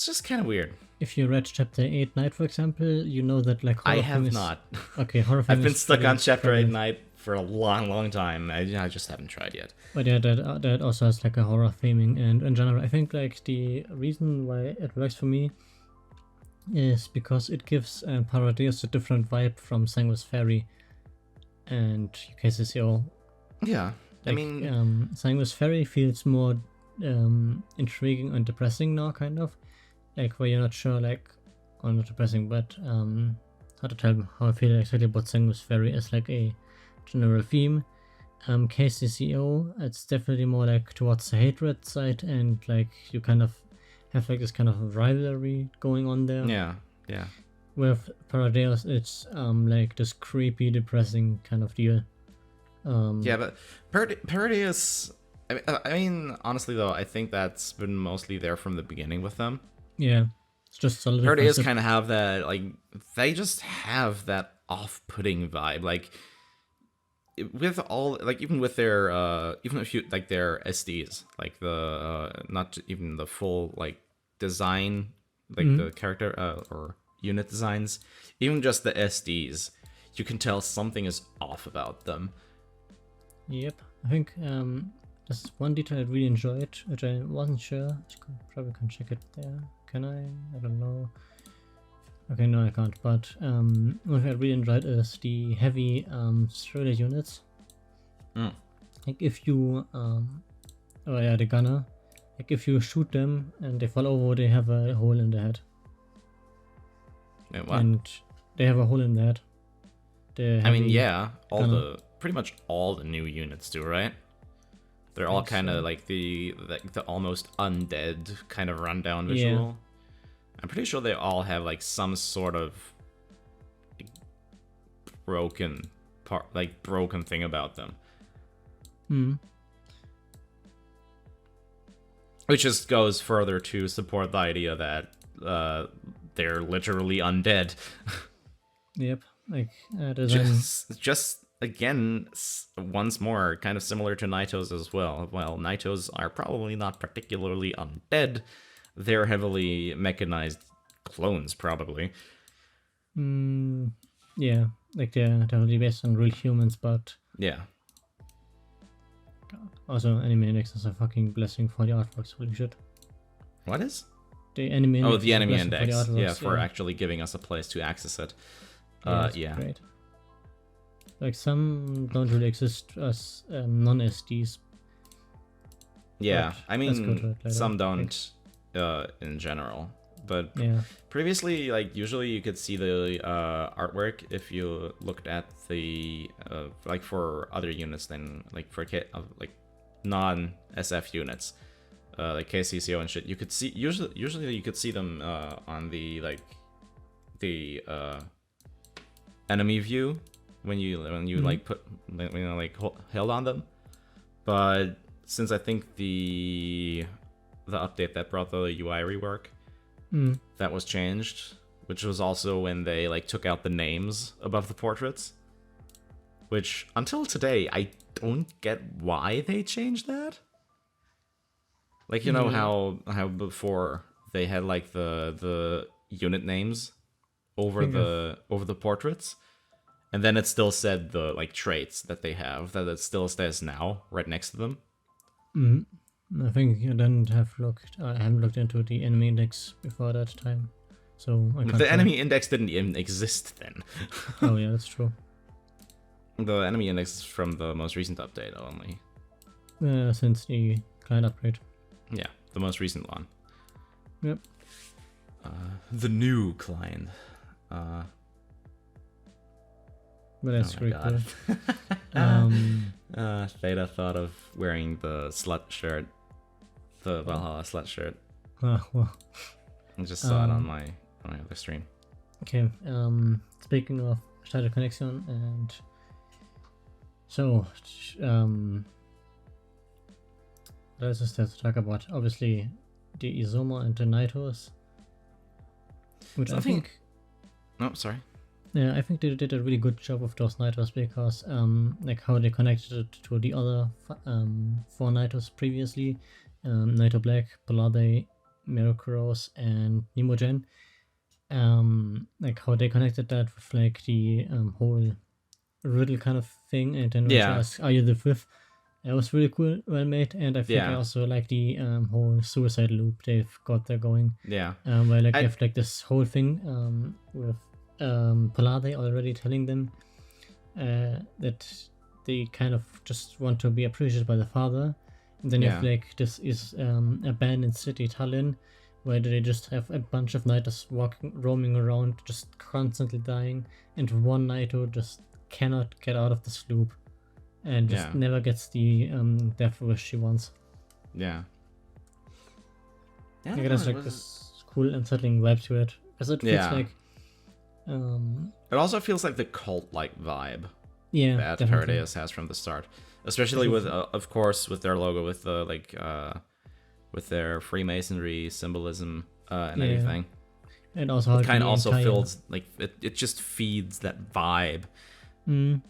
just kind of weird. if you read chapter 8 Night, for example, you know that like horror I have thing is, not. Okay, horror thing I've been is stuck very on chapter 8 prevalent. Night for a long time. I just haven't tried yet. But yeah, that also has like a horror theming, and in general, I think like the reason why it works for me is because it gives Paradies a different vibe from Sanguis Ferry and KCCO. Yeah, Like, I mean, Sanguis Ferry feels more intriguing and depressing now, kind of. Like, where you're not sure, like, or not depressing, but how to tell how I feel exactly about Sanguis Ferry as like a general theme. KCCO, it's definitely more like towards the hatred side, and like you kind of have like this kind of rivalry going on there. yeah. With Paradeus, it's like this creepy, depressing kind of deal. Yeah, but Paradius. I mean, honestly though, I think that's been mostly there from the beginning with them. Yeah, it's just solid. Paradius kind of have that, like, they just have that off-putting vibe, like with all, like, even with their even if you like their SDs, like the not even the full like design, like the character or unit designs, even just the SDs, you can tell something is off about them. Yep, I think this is one detail I really enjoyed, which I wasn't sure. Probably can check it there. Can I? I don't know. Okay, no, I can't. But one thing I really enjoyed is the heavy thriller units. Like if you oh yeah, the gunner. Like if you shoot them and they fall over, they have a hole in the head. Wait, what? And they have a hole in the head. I mean, yeah, pretty much all the new units do, right? They're all kind of like the almost undead kind of rundown visual. Yeah. I'm pretty sure they all have like some sort of broken thing about them. Which just goes further to support the idea that they're literally undead. Yep, like just again, once more, kind of similar to Naitos as well. Well, Naitos are probably not particularly undead. They're heavily mechanized clones, probably. Yeah, like they're definitely based on real humans, but yeah. Also, Anime Index is a fucking blessing for the artworks. Holy shit! What is? The Anime Index. Oh, the Anime Index. Yeah, for actually giving us a place to access it. Yeah. Great. Like some don't really exist as non-SDs. Yeah, I mean some don't in general. But previously, like usually you could see the artwork if you looked at the like for other units than like for like non-SF units, like KCCO and shit. You could see usually you could see them on the like the enemy view when you like put like held on them. But since I think the update that brought the UI rework, that was changed, which was also when they like took out the names above the portraits, which until today I don't get why they changed that. Like, you know how before they had like the unit names over the portraits, and then it still said the like traits that they have, that it still says now right next to them. I think I haven't looked into the enemy index before that time, so I can't the enemy index didn't even exist then. Oh yeah, that's true. The enemy index is from the most recent update only. Since the client upgrade. Yeah, the most recent one. Yep. The new client. But that's pretty cool. Theta thought of wearing the slut shirt, the Valhalla slut shirt. Well. I just saw it on my other stream. Okay. Speaking of started connection, and so let's just have to talk about obviously the Izoma and the Naitos, which I think. Oh, sorry. Yeah, I think they did a really good job of those Naitos because like how they connected it to the other 4 Naitos previously, Naito Black, Polabe, Miraculous, and Nemogen. Like how they connected that with like the whole riddle kind of thing, and then when she Yeah. asks, "Are you the fifth?" It was really cool, well made, and I think I Yeah. also like the whole suicide loop they've got there going. Yeah. Where like you I have like this whole thing with Palade already telling them that they kind of just want to be appreciated by the father, and then you have Yeah. like this is abandoned city Tallinn, where they just have a bunch of Niters roaming around, just constantly dying, and one Nito just cannot get out of this loop, and just Yeah. never gets the death wish she wants. Yeah. Yeah, Like, there's like this cool unsettling vibe to it, because it feels Yeah. like It also feels like the cult-like vibe yeah, that definitely. Paradius has from the start, especially with, of course, with their logo, with the with their Freemasonry symbolism and Yeah. everything. And also how It kind the of also entire- feels like it just feeds that vibe,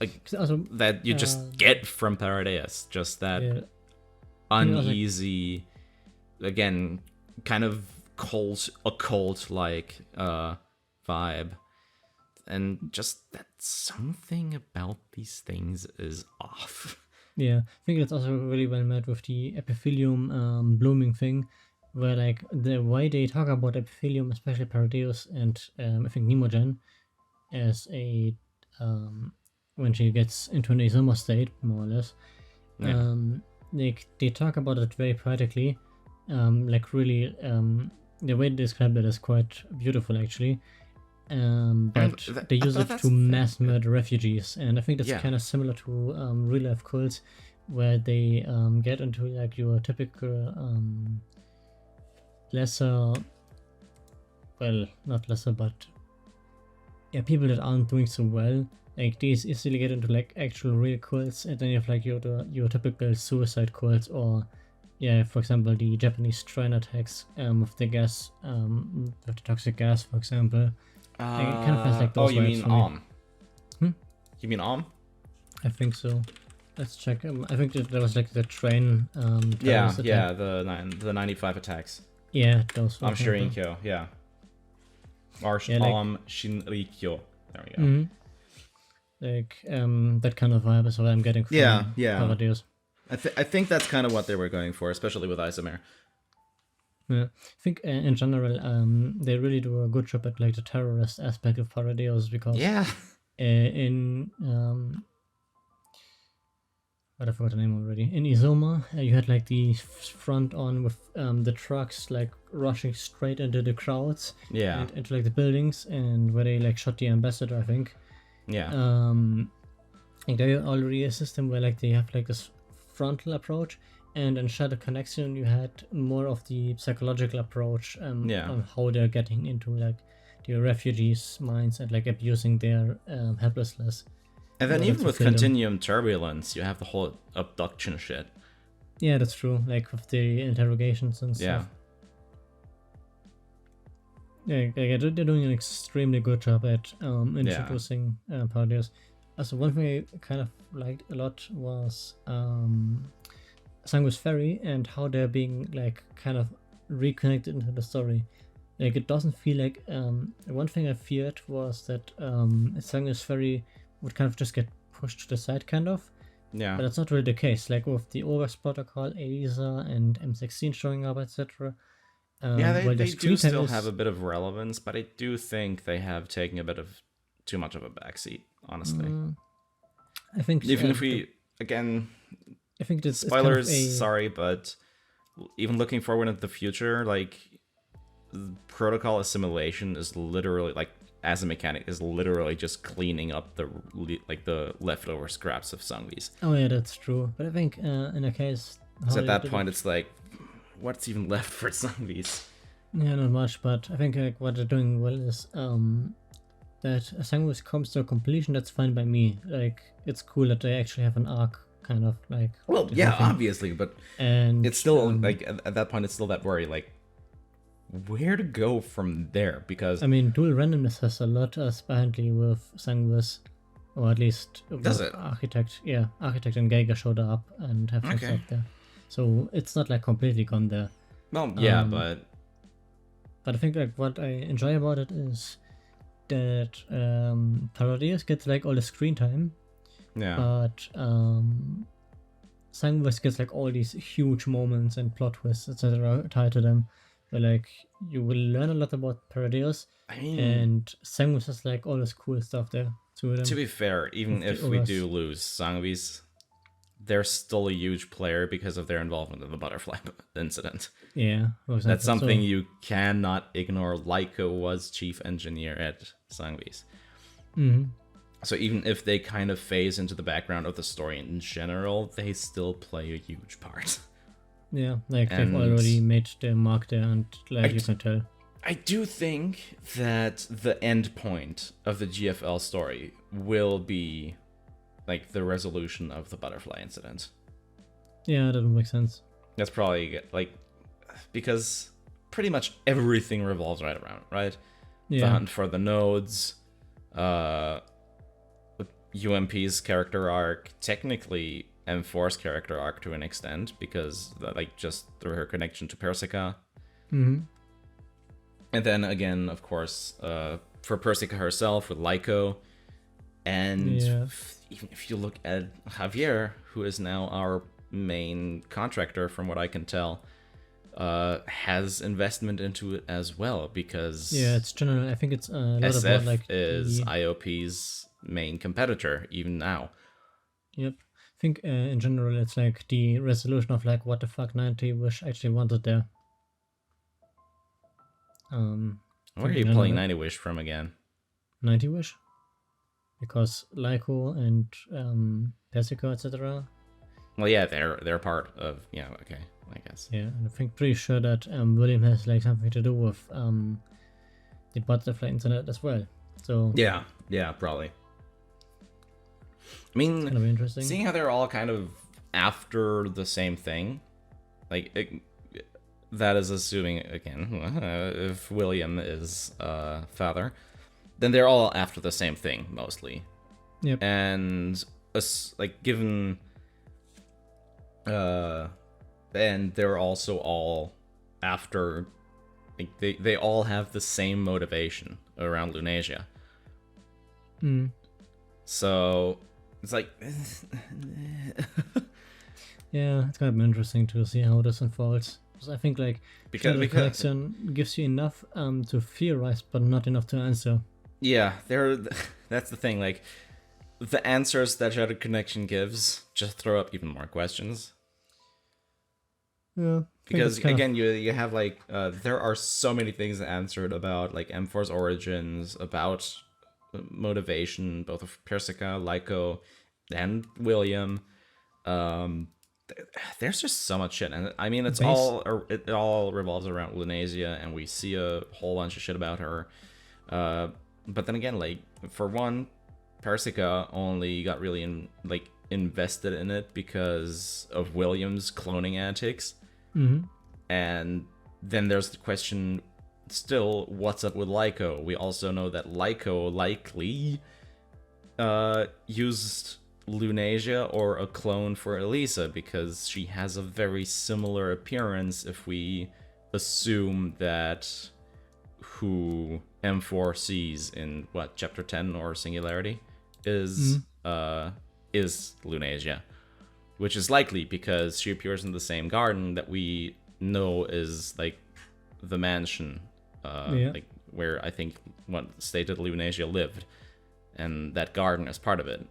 like 'cause also that you just get from Paradius, just that yeah, uneasy, again, kind of occult-like vibe. And just that something about these things is off. yeah, I think it's also really well made with the Epiphyllum blooming thing, where like the way they talk about Epiphyllum, especially Paradeus and I think Nemogen, as a when she gets into an Izuma state, more or less. Yeah. They talk about it very poetically, like really the way they describe it is quite beautiful actually. But they use it to mass murder refugees, and I think that's kind of similar to real life cults, where they get into like your typical lesser, well, not lesser, but yeah, people that aren't doing so well. Like these easily get into like actual real cults, and then you have like your typical suicide cults, or yeah, for example, the Japanese train attacks with the gas, with the toxic gas, for example. Like, it kind of has like those you vibes mean for me. You mean I think so. Let's check. I think that there was like the train. Yeah, attack. yeah, the 95 attacks. Yeah, those. Shirinkyo, yeah. Or Yeah, like- Shinrikyo. There we go. Mhm. Like that kind of vibe is what I'm getting from Yeah. Paradius. I think that's kind of what they were going for, especially with Isomer. Yeah, I think in general, they really do a good job at like the terrorist aspect of Paradios, because in I forgot the name already. In Izoma, you had like the front on with the trucks like rushing straight into the crowds, Yeah. and into like the buildings, and where they like shot the ambassador, I think. Yeah. And there already a system where like they have like this frontal approach, and in Shadow Connection you had more of the psychological approach on how they're getting into like the refugees' minds and like abusing their helplessness. And then even with Continuum Turbulence, you have the whole abduction shit. Yeah, that's true. Like with the interrogations and stuff. Yeah, they're doing an extremely good job at introducing Paradius. Also, one thing I kind of liked a lot was Sanguis Ferry and how they're being like kind of reconnected into the story. Like it doesn't feel like one thing I feared was that Sanguis Ferry would kind of just get pushed to the side, kind of. Yeah. But that's not really the case. Like with the Overs protocol, Elisa and M16 showing up, etc. They do still have a bit of relevance, but I do think they have taken a bit of too much of a backseat, honestly. I think even if we again, I think this spoilers. Kind of sorry, but even looking forward into the future, like protocol assimilation is literally like as a mechanic is literally just cleaning up the leftover scraps of Sungvis. Oh yeah, that's true. But I think in a case, because at that point it's like, what's even left for Sungvis? Yeah, not much. But I think like what they're doing well is that Sungvis comes to a completion. That's fine by me. Like it's cool that they actually have an arc, kind of like. Well, yeah, obviously, but it's still like at that point it's still that worry, like where to go from there, because I mean dual randomness has a lot apparently with Sungvis, or at least does it? Architect and Geiger showed up and have some stuff there, so it's not like completely gone there. Well, yeah, but I think like what I enjoy about it is that Parodius gets like all the screen time, Yeah. but Sangwest gets like all these huge moments and plot twists, etc., tied to them. Where like you will learn a lot about Paradeus, I mean, and Sangwest has like all this cool stuff there to to them be fair, even with the if we ogres. do lose Sangvis, they're still a huge player because of their involvement in the butterfly incident. Yeah, for example. That's something So, you cannot ignore. Lyko was chief engineer at Sangvis. mhm. So even if they kind of phase into the background of the story in general, they still play a huge part. Yeah, like they've And already made their mark there, and like I you can tell. I do think that the end point of the GFL story will be like the resolution of the butterfly incident. Yeah, that would make sense. That's probably like because pretty much everything revolves right around, right? The Yeah. hunt for the nodes, UMP's character arc, technically M4's character arc to an extent, because like just through her connection to Persica. Mm-hmm. And then again, of course, for Persica herself with Lyko. And Yeah. even if you look at Javier, who is now our main contractor, from what I can tell, has investment into it as well, because Yeah, it's general. I think it's a lot SF about like is the, IOP's main competitor, even now. Yep. I think in general it's like the resolution of like what the fuck 90 wish actually wanted there. Where are think you in pulling general 90 Wish from again? 90 wish because Lyko and Persica, etc. Well, yeah, they're part of, yeah, okay, I guess. Yeah, and I think pretty sure that William has like something to do with the butterfly internet as well. So Yeah, probably. I mean, kind of interesting. seeing how they're all kind of after the same thing, like that is assuming again if William is father, then they're all after the same thing mostly. Yep. And like given, and they're also all after, like they all have the same motivation around Lunasia. Mm. So it's like Yeah, it's kind of interesting to see how this unfolds. Because I think like because the collection gives you enough to theorize, but not enough to answer. yeah, that's the thing. Like the answers that Shattered Connection gives just throw up even more questions. Yeah, Because again, you have like there are so many things answered about like M4's origins, about motivation, both of Persica, Lyko, and William. There's just so much shit, and I mean it all revolves around Lunasia, and we see a whole bunch of shit about her. But then again, like for one, Persica only got really invested in it because of William's cloning antics. Mm-hmm. And then there's the question still, what's up with Lyko? We also know that Lyko likely used Lunasia or a clone for Elisa, because she has a very similar appearance if we assume that who M4 sees in what, chapter 10 or Singularity is Lunasia. Which is likely because she appears in the same garden that we know is like the mansion, like where I think what stated Lunasia lived, and that garden is part of it,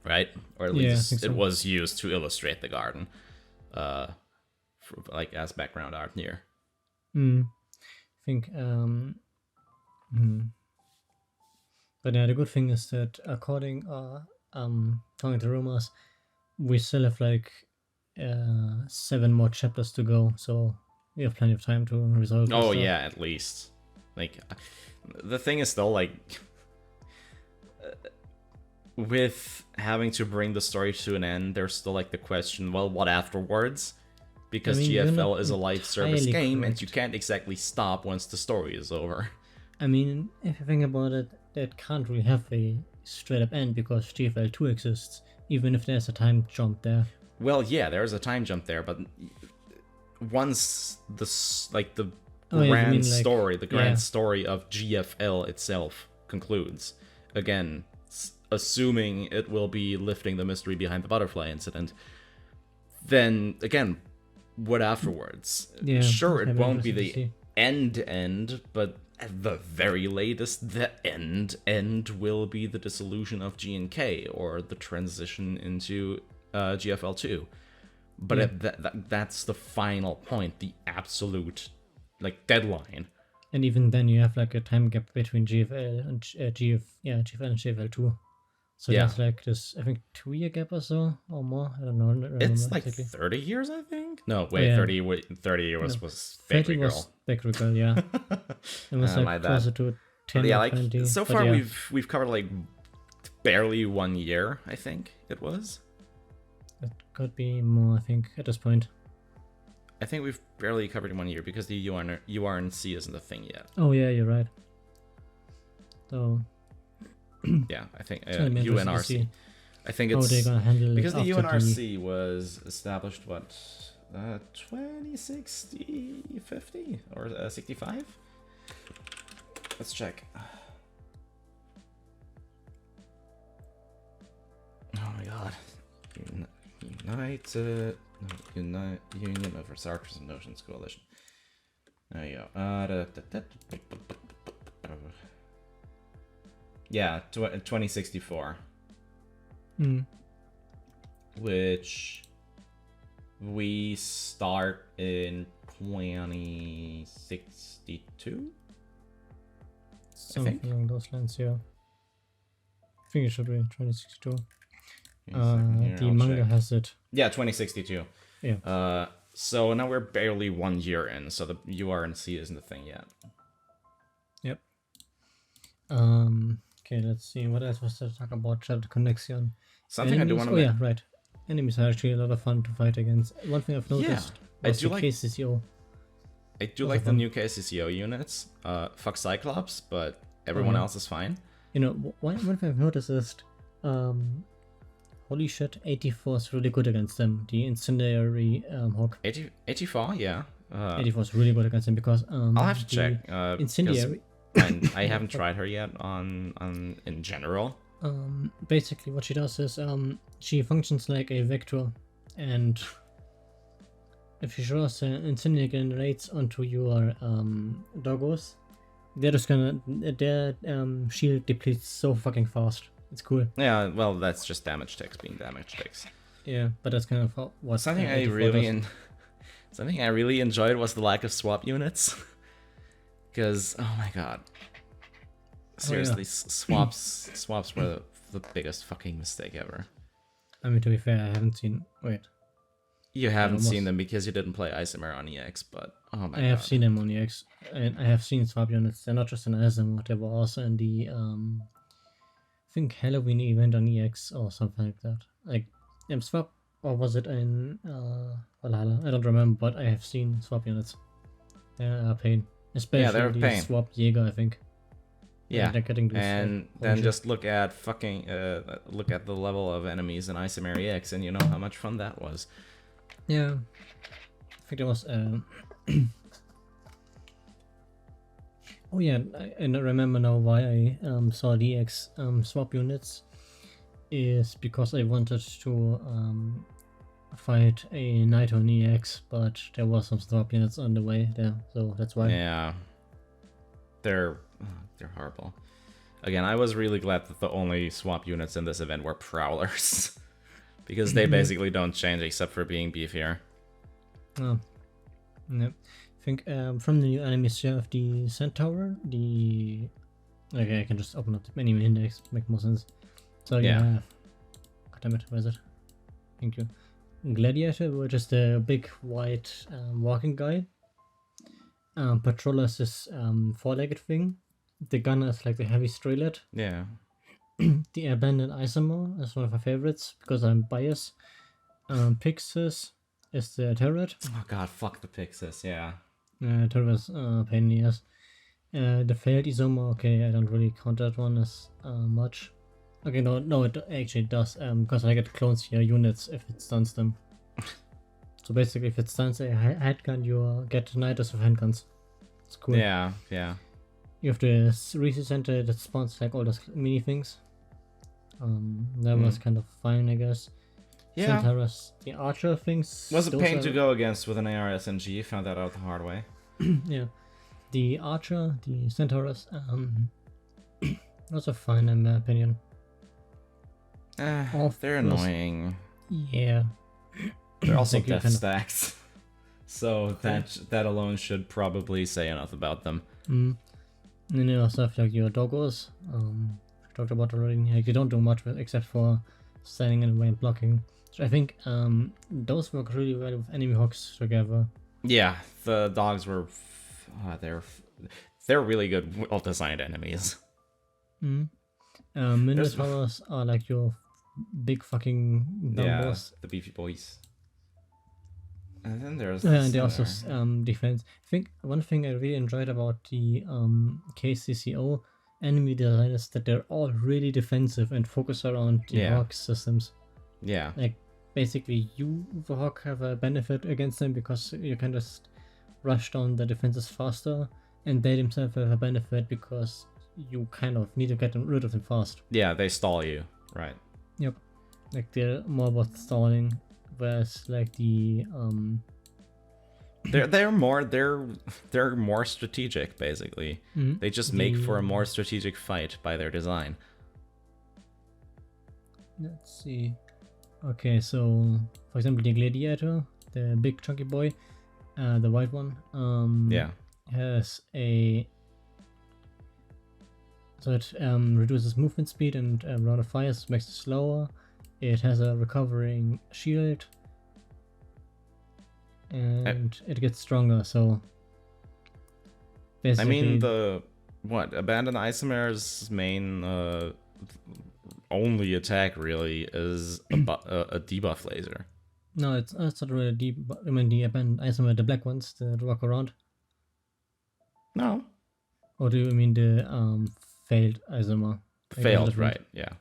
right? Or at least it was used to illustrate the garden, like as background art here. I think. But yeah, the good thing is that according to rumors, we still have like 7 more chapters to go, so we have plenty of time to resolve this stuff. Yeah, at least. Like, the thing is still like, with having to bring the story to an end, there's still like the question, well, what afterwards? Because GFL is a live service game, and you can't exactly stop once the story is over. I mean, if you think about it, that can't really have a straight up end because GFL 2 exists, even if there's a time jump there. Well, yeah, there's a time jump there, but once the grand story, the grand story of GFL itself concludes, again, assuming it will be lifting the mystery behind the butterfly incident, then again, what afterwards? Yeah, sure, it that'd be won't be interesting the to see. end, but at the very latest, the end will be the dissolution of G&K or the transition into GFL2. But Yeah. that's the final point, the absolute like deadline. And even then, you have like a time gap between GFL and GFL and GFL2. So Yeah. there's like this, I think, 2-year gap or so, or more. I don't know. I don't remember It's like exactly. 30 years, I think. No, wait, Yeah. 30 years No, was 30 Bakery was Girl. Bakery Girl, yeah. It was My like bad. closer to 10 Yeah, or like 20. so but far yeah, we've covered like barely 1 year, I think it was. it could be more, I think, at this point. I think we've barely covered in 1 year because the URNC isn't a thing yet. Oh, yeah, you're right. So, Yeah, I think it's gonna be interesting to UNRC. see I think how it's they're gonna handle because it the after UNRC was established 2060, 50 or 65. Let's check. Oh my god. Union of Researchers and Notions Coalition. There you go. Yeah, 2064. Mm. Which we start in 2062? Something think. along those lines, yeah. I think it should be 2062. Give me a second here, The I'll manga check. has it. Yeah, 2062. Yeah. So now we're barely 1 year in, so the URNC isn't a thing yet. Yep. Okay, let's see. What else was there to talk about? Chapter Connection. Something I do want to Oh, yeah, right. Enemies are actually a lot of fun to fight against. One thing I've noticed I was do the like- KCCO. I do Also like the fun. new KCCO units. Fuck Cyclops, but everyone yeah. else is fine. You know, one thing I've noticed is, holy shit, 84 is really good against them. The Incendiary Hawk. 84, yeah. 84 is really good against them because I'll have to check. Incendiary. I haven't tried her yet on in general. Basically what she does is she functions like a vector, and if you shows incendiary grenades onto your doggos, they're just gonna their shield depletes so fucking fast. It's cool. Yeah, well, that's just damage ticks being damage ticks. Yeah, but that's kind of what Something I 84 really does. something I really enjoyed was the lack of swap units. Because oh my god, seriously, swaps were the biggest fucking mistake ever. I mean, to be fair, I haven't seen. Wait, You haven't almost- seen them because you didn't play Isomer on EX, but oh my god. I have seen them on the X, and I have seen swap units. They're not just in Asm, they were also in the I think Halloween event on EX or something like that. Like swap, or was it in Valhalla? I don't remember, but I have seen swap units. They're a pain, especially they're a the pain. swap Jaeger. I think. Yeah, they're getting those, and like, then bullshit. just look at fucking look at the level of enemies in Isomer EX, and you know how much fun that was. Yeah, I think there was. Oh yeah, I remember now why I saw the EX swap units is because I wanted to fight a knight on EX, but there was some swap units on the way there, so that's why. Yeah, they're horrible. Again, I was really glad that the only swap units in this event were prowlers, because they basically don't change except for being beefier. Oh, yep. I think from the new enemies you have the Centaur, okay, I can just open up the enemy index to make more sense. So Yeah. yeah, god damn it, where is it? Thank you. Gladiator, which is the big white walking guy. Patroller is this four-legged thing. The gunner is like the heavy straylet. Yeah. The abandoned Isomer is one of my favorites because I'm biased. Pixis is the turret. Oh god, fuck the Pixis, yeah. Turret is pain in the ass. The failed Isomer, okay, I don't really count that one as much. Okay, no, it actually does, because I get clones your units if it stuns them. So basically, if it stuns a handgun, you get niters of handguns. It's cool. Yeah, yeah. You have the research center that spawns like all those mini things. That was kind of fine, I guess. Yeah. Centaurus, the archer things. Was a those pain are- to go against with an AR SMG. Found that out the hard way. Yeah, the archer, the Centaurus, those are fine in my opinion. They're annoying. Yeah. They're also Like you death kind of- stacks. So that alone should probably say enough about them. And then you also have like your doggos. I talked about already. Like you don't do much with except for standing in the way and blocking. So I think those work really well with enemy hawks together. Yeah, the dogs were they're really good, well-designed enemies. Minotaurs are like your big fucking Yeah, dumbos. the beefy boys. And then there's And they also defense. I think one thing I really enjoyed about the KCCO enemy design is that they're all really defensive and focus around the hawk systems. Yeah. Like basically you, the hawk, have a benefit against them because you can just rush down the defenses faster, and they themselves have a benefit because you kind of need to get rid of them fast. Yeah, they stall you, right? Yep. Like they're more about stalling, whereas like the they're more strategic basically. They just make for a more strategic fight by their design. Let's see. Okay, so for example, the gladiator, the big chunky boy, the white one, has a so it reduces movement speed and round of fires, makes it slower. It has a recovering shield, and it gets stronger. So basically, I mean, Abandoned Isomer's main only attack really is a debuff laser. No, it's not really deep. I mean, the abandoned isomer, the black ones that walk around. No. Or do you mean the failed isomer? Failed, right? Yeah.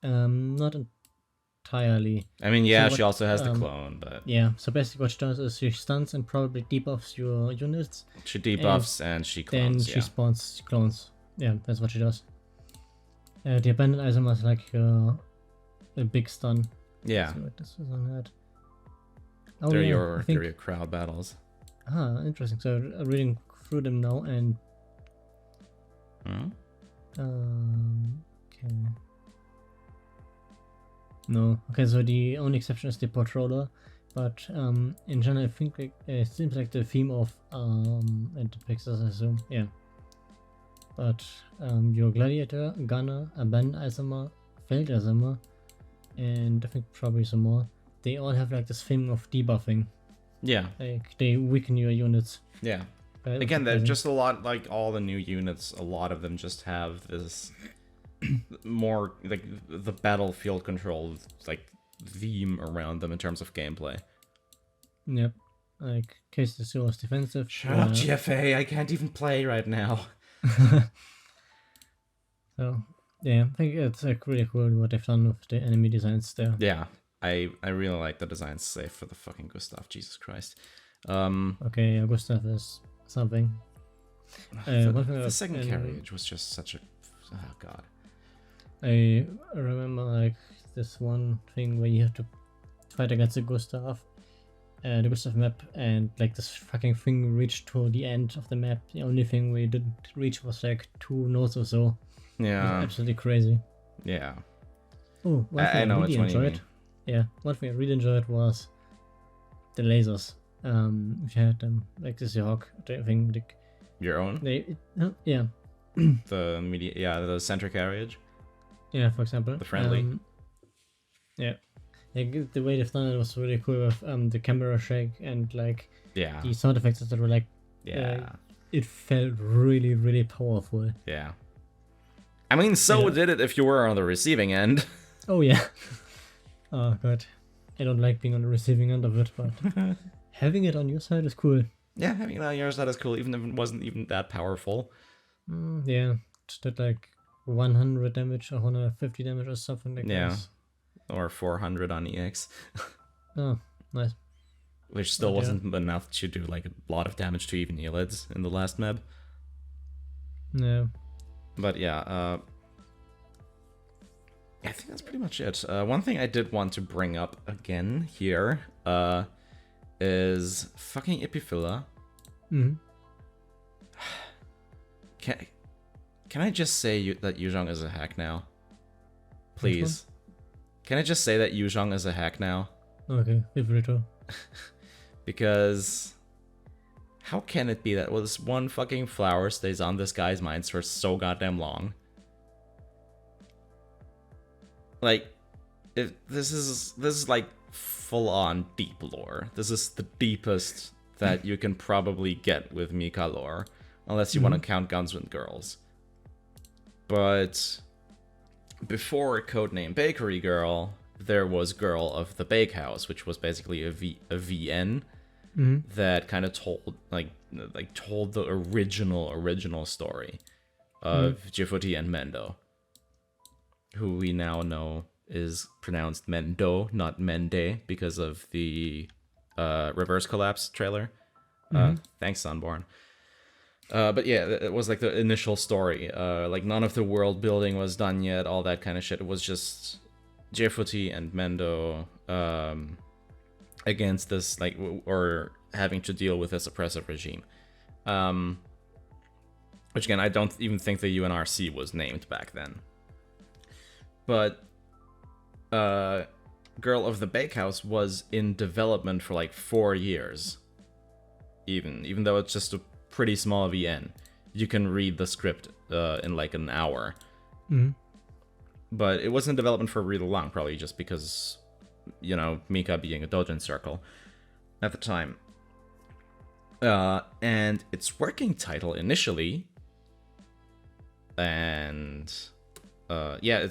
Not entirely. I mean, yeah, So she also has the clone, but yeah. So basically, what she does is she stuns and probably debuffs your units. she debuffs and she clones. Then she spawns clones. Yeah, that's what she does. The abandoned isomer is like a big stun. Yeah. So this is on that. Oh, they're yeah, your crowd battles. Ah, interesting. So reading through them now and okay. No. Okay, so the only exception is the patroller, but in general I think like, it seems like the theme of and depicts us, I assume. Yeah. But your gladiator, gunner, abandoned isomer, failed isomer, and I think probably some more. They all have like this thing of debuffing. Yeah. Like they weaken your units. Yeah. Again, there's just a lot, like all the new units, a lot of them just have this more, like, the battlefield control, like, theme around them in terms of gameplay. Yep. Like, case the Zero is defensive. Shut up, GFA, I can't even play right now. So, yeah, I think it's like really cool what they've done with the enemy designs there. Yeah, I really like the designs, save for the fucking Gustav, Jesus Christ. Okay, Gustav is something. The second carriage was just such a... Oh, God. I remember, like, this one thing where you have to fight against the Gustav map, and, like, this fucking thing reached to the end of the map. The only thing we didn't reach was, like, 2 nodes or so. Yeah. It was absolutely crazy. Yeah. Oh, one thing I know really which one you enjoyed. mean. Yeah, one thing I really enjoyed was the lasers. If you had them, like this Hawk thing, like, Your own? yeah. The center carriage? Yeah, for example. The friendly? Yeah. Like, the way they've done it was really cool with the camera shake and like Yeah. the sound effects that were like, Yeah. it felt really, really powerful. Yeah. I mean, so did it if you were on the receiving end. Oh yeah. Oh god. I don't like being on the receiving end of it, but having it on your side is cool. Yeah, having it on your side is cool, even if it wasn't even that powerful. Yeah. It did like 100 damage or 150 damage or something like that. Yeah. Or 400 on EX. Oh, nice. Which still wasn't enough to do like a lot of damage to even Elids in the last map. No. But yeah, I think that's pretty much it. One thing I did want to bring up again here is fucking Epiphylla. Mm-hmm. Can I just say that Yuzhong is a hack now? Please. Can I just say that Yuzhong is a hack now? Okay, feel free to. Because how can it be that this one fucking flower stays on this guy's minds for so goddamn long? Like, if this is like full on deep lore. This is the deepest that you can probably get with Mika lore, unless you want to count Guns with Girls. But before Codename Bakery Girl, there was Girl of the Bakehouse, which was basically a VN that kind of told told the original story of Jifuti and Mendo, who we now know is pronounced Mendo, not Mende, because of the Reverse Collapse trailer. Thanks, Sunborn. But yeah, it was like the initial story. Like none of the world building was done yet, all that kind of shit. It was just Jifuti and Mendo against this, like, or having to deal with this oppressive regime. Which again, I don't even think the UNRC was named back then. But Girl of the Bakehouse was in development for like 4 years. Even though it's just a pretty small VN. You can read the script in like an hour. But it was in development for really long, probably just because, you know, Mika being a Dojin circle at the time. And its working title initially, its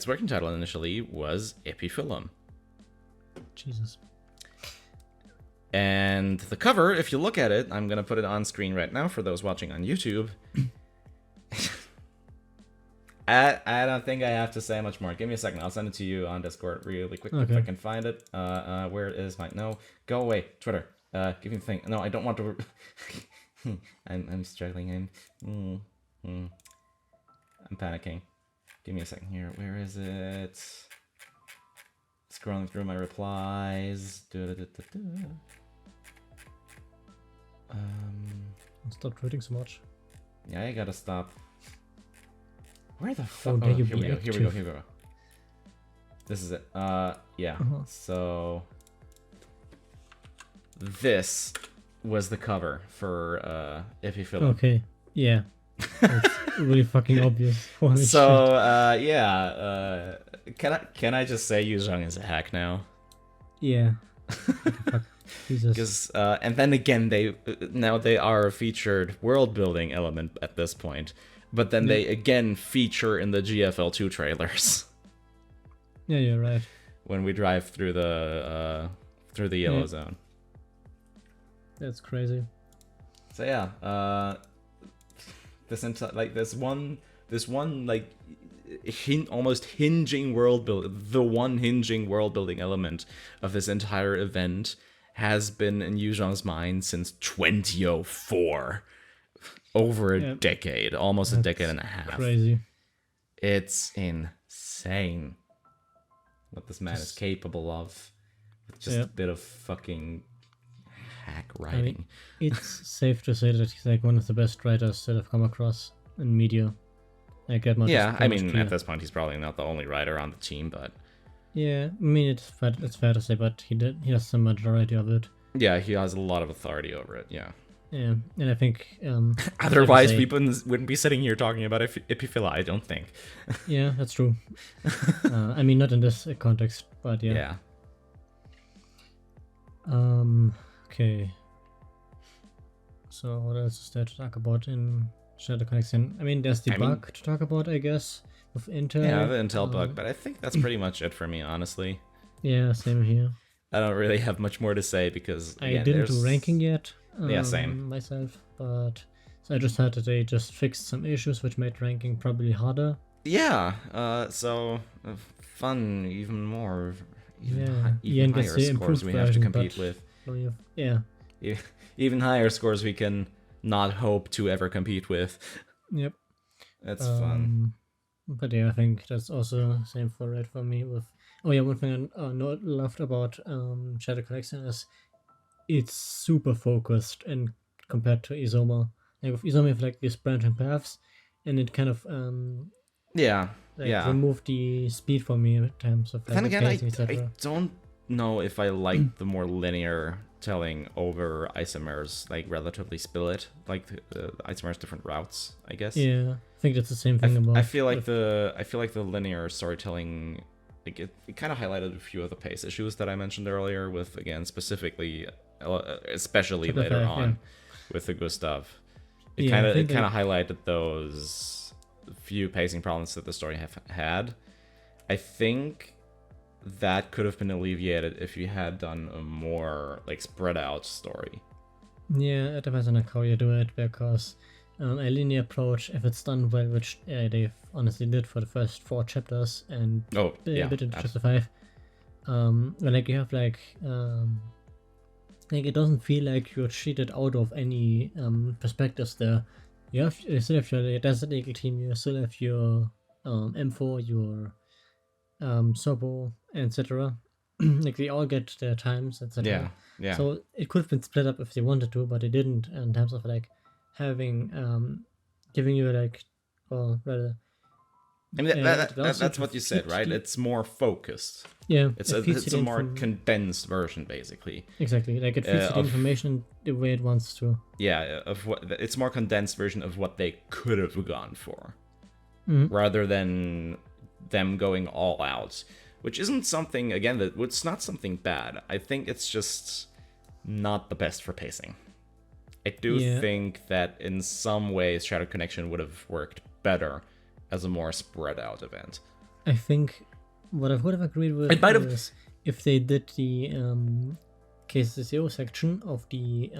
working title initially was Epiphyllum. Jesus. And the cover, if you look at it, I'm going to put it on screen right now for those watching on YouTube. I don't think I have to say much more. Give me a second. I'll send it to you on Discord really quick if I can find it. Where is my... No, go away. Twitter. Give me the thing. No, I don't want to... I'm struggling. I'm panicking. Give me a second here. Where is it? Scrolling through my replies. Stop tweeting so much. Yeah, I gotta stop. Where the fuck? Oh, Here we go. This is it. Yeah. So this was the cover for Epiphyllum. Okay. Yeah. It's really fucking obvious. Holy so yeah. Can I just say Yuzhong is a hack now? Yeah. Fuck. Jesus. Because and then again, they are a featured world building element at this point, but then they again feature in the GFL2 trailers. Yeah, you're right. When we drive through the yellow zone. That's crazy. So yeah, this one like almost hinging world build, the one hinging world building element of this entire event has been in Yuzhong's mind since 2004. Over a decade, almost a decade and a half. Crazy. It's insane what this man is capable of with just a bit of fucking hack writing. I mean, it's safe to say that he's like one of the best writers that I've come across in media. Like that much. Yeah, I mean, at this point, he's probably not the only writer on the team, but yeah, I mean, it's fair to say, but he has the majority of it. Yeah, he has a lot of authority over it. Yeah. Yeah, and I think otherwise we wouldn't be sitting here talking about Epiphylla, I don't think. Yeah, that's true. I mean, not in this context, but yeah. Okay. So what else is there to talk about in Shadow Connection? I mean, there's the bug to talk about, I guess, with Intel. Yeah, the Intel bug, but I think that's pretty much it for me, honestly. Yeah, same here. I don't really have much more to say because again, I didn't do ranking yet. Yeah, same. Myself, but so I just heard that they just fixed some issues which made ranking probably harder. Yeah, so fun, even more, even higher scores we have to compete with. Yeah. Even higher scores we can not hope to ever compete with. Yep. That's fun. But yeah, I think that's also same for Red for me. With oh yeah, one thing I loved about Shadow Collection is it's super focused and compared to Izoma. Like with Izoma, you have like these branching paths, and it kind of Yeah, like yeah. remove the speed for me in terms of like Then the again, pacing, I etc. don't know if I like the more linear telling over isomers, like relatively split, like the isomers different routes, I guess. Yeah, I think that's the same thing I about. feel like the linear storytelling, like it kind of highlighted a few of the pace issues that I mentioned earlier with, again, specifically especially Chapter later 5, yeah. on with the Gustav. It Yeah, kind I of think highlighted those few pacing problems that the story have had. I think that could have been alleviated if you had done a more like spread out story. yeah, it depends on like how you do it because a linear approach, if it's done well, which they've honestly did for the first 4 chapters and Oh a yeah, bit into chapter 5, when like you have like it doesn't feel like you're cheated out of any perspectives there. You still have your Desert Eagle team, you still have your M4, your Sobo, etc. Like they all get their times, yeah, etc. yeah. So it could have been split up if they wanted to, but they didn't. In terms of like having giving you like, or rather, I mean it allows you that's to what you feed said, right? the It's more focused. yeah, it feeds you It's a the more condensed version, basically. exactly, like it feeds you the Of information the way it wants to. yeah, of what it's more condensed version of what they could have gone for, Mhm. rather than them going all out, which isn't something, again, that it's not something bad. I think it's just not the best for pacing. I do Yeah, think that in some ways Shadow Connection would have worked better as a more spread out event. I think what I would have agreed with It might have, is if they did the KCCO section of the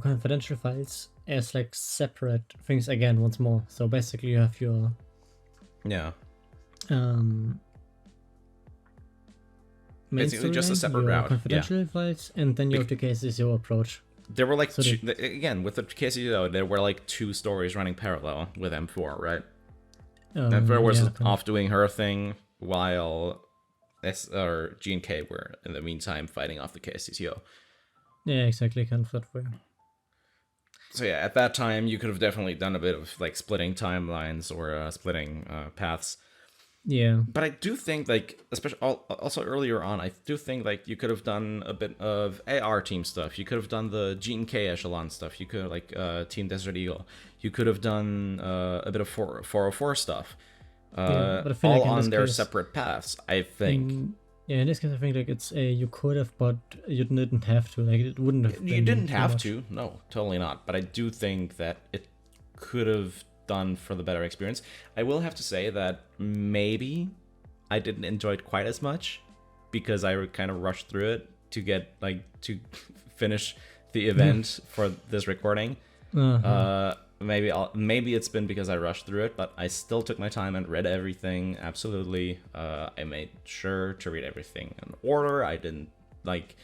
confidential files as like separate things again once more. So basically you have your yeah, main basically just a storyline, separate your route. Yeah, confidential files, and then you have the KCCO approach. there were like So two, again with the KCO, there were like two stories running parallel with M4, right? M4 was yeah, kind off doing her thing while S or G and K were in the meantime fighting off the KCCO. yeah, exactly, kind of that way. So yeah, at that time you could have definitely done a bit of like splitting timelines or splitting paths. Yeah, But I do think, like, especially also earlier on, I do think like you could have done a bit of AR team stuff. You could have done the G and K echelon stuff. You could have, like, Team Desert Eagle. You could have done a bit of 404 stuff. yeah, but I feel All like in this on their case, separate paths, I think. yeah, in this case, I think like it's a you could have, but you didn't have to. Like it wouldn't have. You been didn't too have much. to, no, totally not. But I do think that it could have done for the better experience. I will have to say that maybe I didn't enjoy it quite as much because I kind of rushed through it to get like to finish the event for this recording. Maybe it's been because I rushed through it, but I still took my time and read everything. Absolutely, I made sure to read everything in order. I didn't like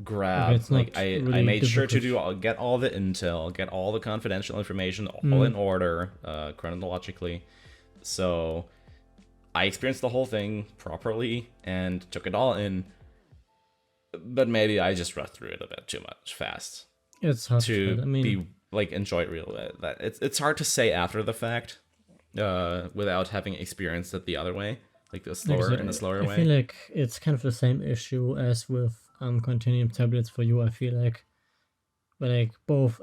grab Okay, it's not like I really made sure to difficult. get all the intel, get all the confidential information, all in order, chronologically. So I experienced the whole thing properly and took it all in. But maybe I just rushed through it a bit too much fast It's hard to to. I mean, be like enjoy it real. That it's hard to say after the fact, without having experienced it the other way, like the slower like I in a said, slower I way. feel like it's kind of the same issue as with continuum tablets for you. I feel like, but like both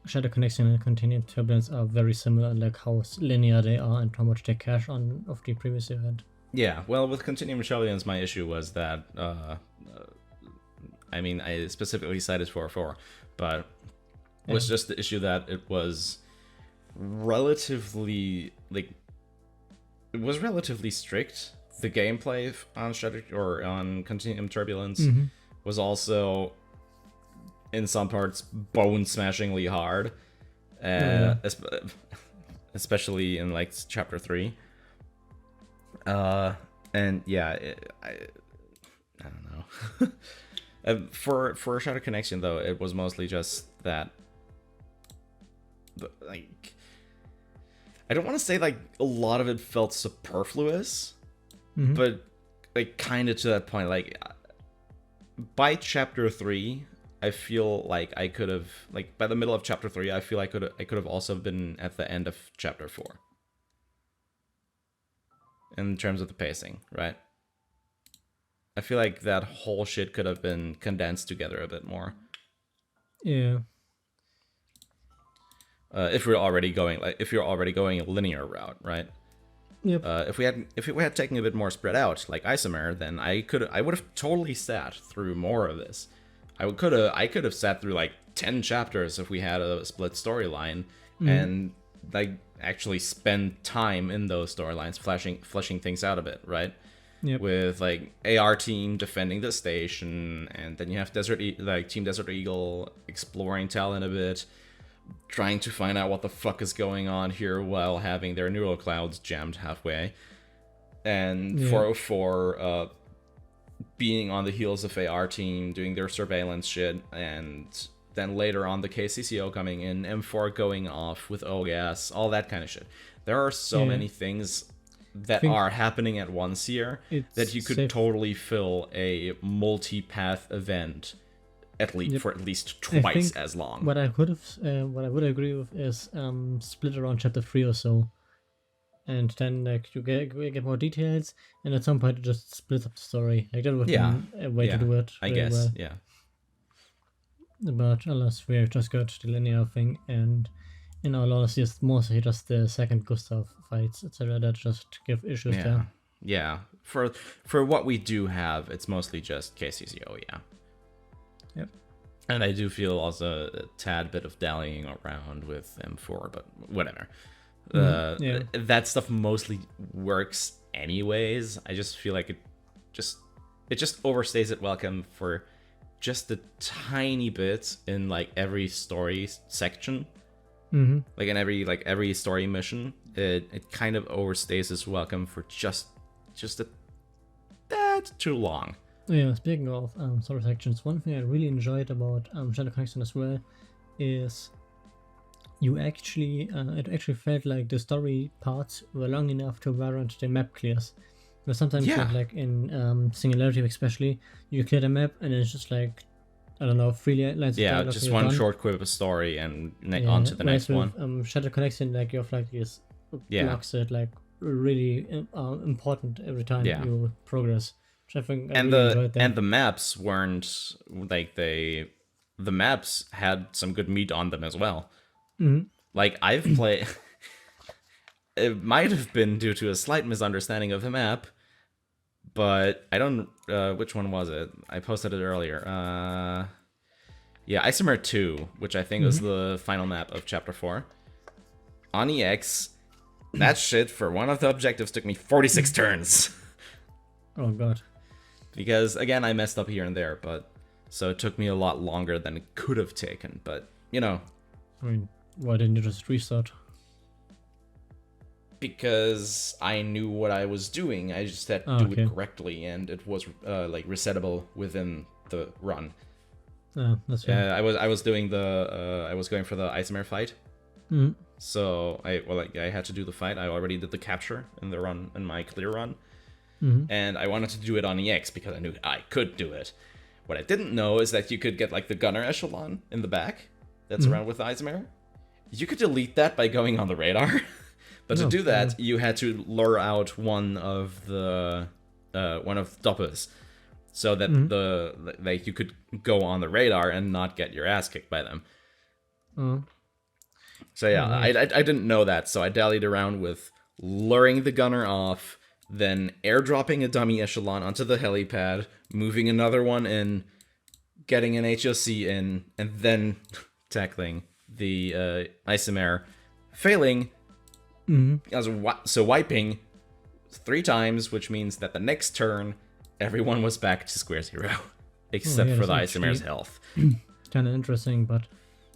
Shadow Connection and continuum tablets are very similar, like how linear they are and how much they cache on of the previous event. Yeah, well, with Continuum Rebellions, my issue was that, I mean, I specifically cited 404, but it was just the issue that it was relatively, like, it was relatively strict. The gameplay on Shadow, or on Continuum Turbulence was also, in some parts, bone-smashingly hard, especially in, like, Chapter 3. And yeah, I don't know. For Shadow Connection though, it was mostly just that, like, I don't want to say like a lot of it felt superfluous, Mhm. but like kind of to that point. Like by chapter 3, I feel like I could have, like by the middle of chapter 3, I feel I could have also been at the end of chapter 4 in terms of the pacing, right? I feel like that whole shit could have been condensed together a bit more. Yeah. If you're already going a linear route, right? Yep. If we had taken a bit more spread out, like Isomer, then I would have totally sat through more of this. I could have sat through like 10 chapters if we had a split storyline, and like actually spend time in those storylines, fleshing things out a bit, right? Yep. With like AR team defending the station, and then you have Team Desert Eagle exploring Talon a bit, trying to find out what the fuck is going on here while having their neural clouds jammed halfway, and 404 being on the heels of AR team doing their surveillance shit, and then later on the KCCO coming in, M4 going off with OGAS, all that kind of shit. There are so many things that are happening at once here that you could totally fill a multi-path event for at least twice as long. What I would agree with is split around chapter 3 or so, and then like you get more details, and at some point it just splits up the story. Like that would be a way to do it. I guess, well. yeah. But unless we just got the linear thing, and in all honesty, it's mostly just the second Gustav fights, etc. that just give issues there. Yeah. For what we do have, it's mostly just KCCO, yeah. Yep. And I do feel also a tad bit of dallying around with M4, but whatever. That stuff mostly works anyways. I just feel like it just overstays its welcome for just a tiny bit in like every story section. Like in every story mission, it kind of overstays its welcome for just a tad too long. Yeah, speaking of story sections, one thing I really enjoyed about Shadow Connection as well is it actually felt like the story parts were long enough to warrant the map clears. Because sometimes like in Singularity especially, you clear the map and it's just like, I don't know, 3 lines of dialogue. Just one short quip of story and on to the next one. Shadow Connection, like you have like these blocks that like really important every time you progress. Which I think I really enjoyed that. And the maps weren't like the maps had some good meat on them as well. Like I've played. It might have been due to a slight misunderstanding of the map, but I don't. Which one was it? I posted it earlier. Isomer 2, which I think was the final map of Chapter 4. On EX, that shit for one of the objectives took me 46 turns. Oh god. Because again, I messed up here and there, so it took me a lot longer than it could have taken. But you know, I mean, why didn't you just restart? Because I knew what I was doing. I just had to do it correctly, and it was like resettable within the run. That's fair. I was doing I was going for the Isomer fight. So I had to do the fight. I already did the capture in the run, in my clear run. And I wanted to do it on EX because I knew I could do it. What I didn't know is that you could get like the gunner echelon in the back that's around with Isomer. You could delete that by going on the radar. But to do that, you had to lure out one of the doppers, so that you could go on the radar and not get your ass kicked by them. So I didn't know that, so I dallied around with luring the gunner off, then airdropping a dummy echelon onto the helipad, moving another one in, getting an HOC in, and then tackling the Isomer, failing. So wiping 3 times, which means that the next turn, everyone was back to square zero, except for the Isomer's health. Kind of interesting, but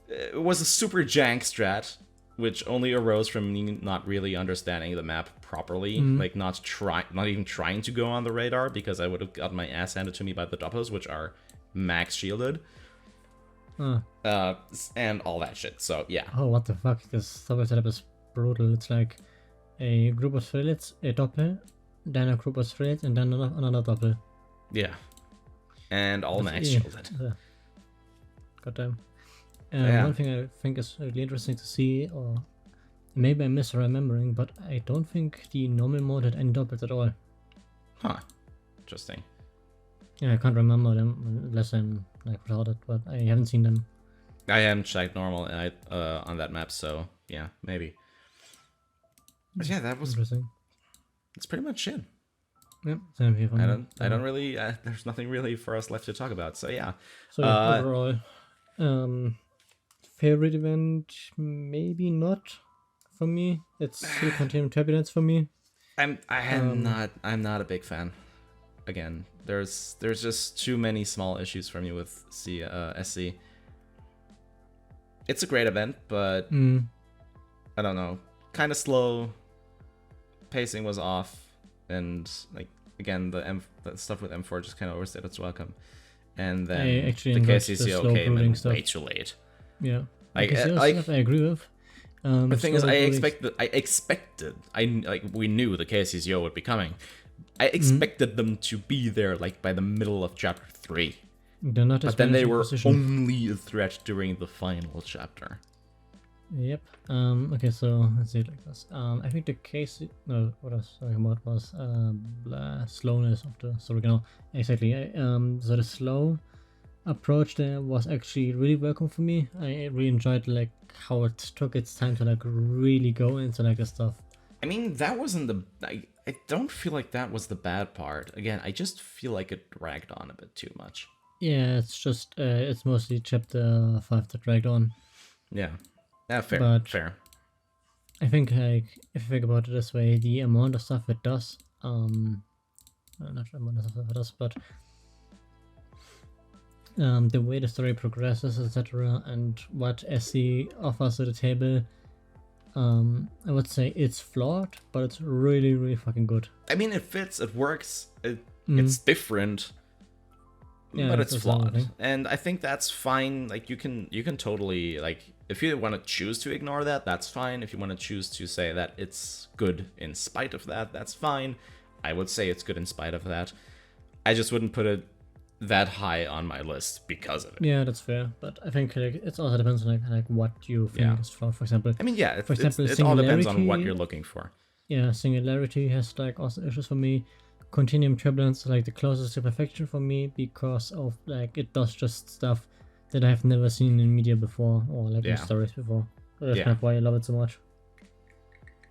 it was a super jank strat, which only arose from me not really understanding the map properly, like not even trying to go on the radar, because I would have gotten my ass handed to me by the doppos, which are max shielded. And all that shit. So yeah. Oh, what the fuck? This subway setup is brutal. It's like a group of thrillets, a doppel, then a group of thrillets, and then another doppel. Yeah. And all max Yeah. shielded. Goddamn. Yeah. One thing I think is really interesting to see, or maybe I'm misremembering, but I don't think the normal mode had any doppels at all. Huh. Interesting. Yeah, I can't remember them unless I'm like without it, but I haven't seen them. I haven't checked normal on that map, so yeah, maybe. But yeah, that was Interesting. that's pretty much it. Yep, same here for me. I don't really. There's nothing really for us left to talk about. So yeah. So yeah, overall, favorite event, maybe not for me. It's still Continuum Turbulence for me. I'm not a big fan. Again, there's just too many small issues for me with SC. It's a great event, but I don't know, kind of slow. Pacing was off, and like again, the stuff with M4 just kind of overstayed its welcome. And then the KCCO came in way too late. Yeah, I agree with. The thing is, we knew the KCCO would be coming. I expected them to be there like by the middle of chapter 3. But then they were only a threat during the final chapter. Yep. Okay, so let's see it like this. I think the case. No, what I was talking about was slowness of the story. No, exactly. So the slow approach there was actually really welcome for me. I really enjoyed like how it took its time to like really go into like the stuff. I mean, that wasn't the. I don't feel like that was the bad part. Again, I just feel like it dragged on a bit too much. Yeah, it's just it's mostly chapter 5 that dragged on. Yeah. Yeah, fair. I think like if you think about it this way, the amount of stuff it does, not the amount of stuff it does, but the way the story progresses, etc., and what SC offers to the table, I would say it's flawed, but it's really, really fucking good. I mean, it fits, it works, it's different, yeah, but it's flawed, and I think that's fine. Like you can totally like. If you want to choose to ignore that, that's fine. If you want to choose to say that it's good in spite of that, that's fine. I would say it's good in spite of that. I just wouldn't put it that high on my list because of it. Yeah, that's fair. But I think like, it also depends on like what you think is flawed. For example, I mean, yeah, it all depends on what you're looking for. Yeah, Singularity has like also issues for me. Continuum Turbulence is like the closest to perfection for me because of like it does just stuff that I have never seen in media before or like in stories before. That's kind of why I love it so much.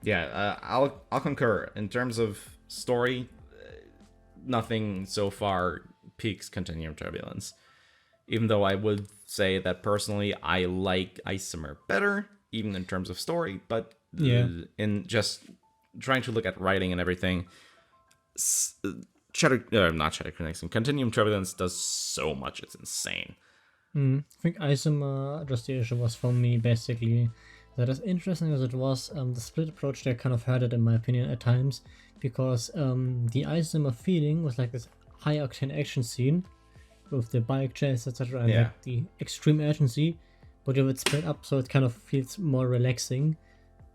Yeah, I'll concur. In terms of story, nothing so far peaks Continuum Turbulence. Even though I would say that personally I like Isomer better, even in terms of story, but in just trying to look at writing and everything, Continuum Turbulence does so much, it's insane. I think Isomer, just the issue was for me basically that as interesting as it was, the split approach there kind of hurt it in my opinion at times, because the Isomer feeling was like this high octane action scene with the bike chase, etc., and like the extreme urgency, but you have it split up so it kind of feels more relaxing.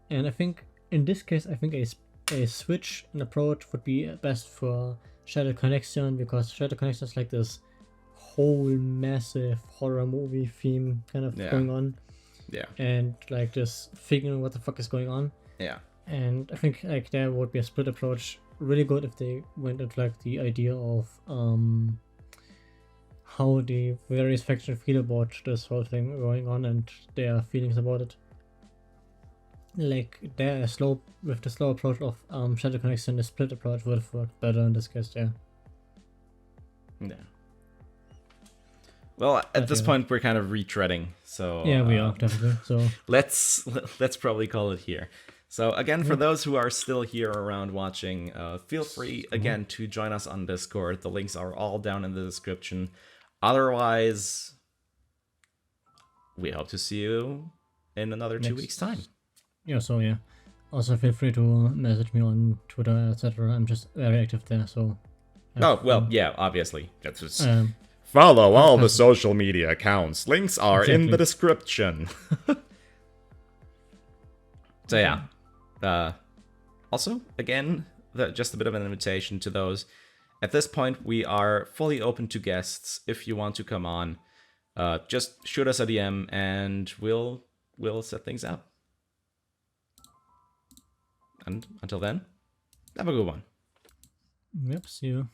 And I think in this case, I think a switch in approach would be best for Shattered Connection, because Shattered Connection is like this whole massive horror movie theme kind of going on. Yeah. And like just figuring what the fuck is going on. Yeah. And I think like there would be a split approach really good if they went into like the idea of how the various factions feel about this whole thing going on and their feelings about it. Like there with the slow approach of Shadow Connection, the split approach would have worked better in this case, yeah. Well, at this point we're kind of retreading, so yeah, we are definitely. So let's probably call it here. So again, for those who are still here around watching, feel free again to join us on Discord. The links are all down in the description. Otherwise, we hope to see you in another 2 weeks' time. Yeah, so yeah. Also feel free to message me on Twitter, etc. I'm just very active there, so. Yeah, obviously. That's just, follow all the social media accounts. Links are in the description. So yeah, Also, again, just a bit of an invitation to those. At this point, we are fully open to guests. If you want to come on, just shoot us a DM and we'll set things up. And until then, have a good one. Yep, see you.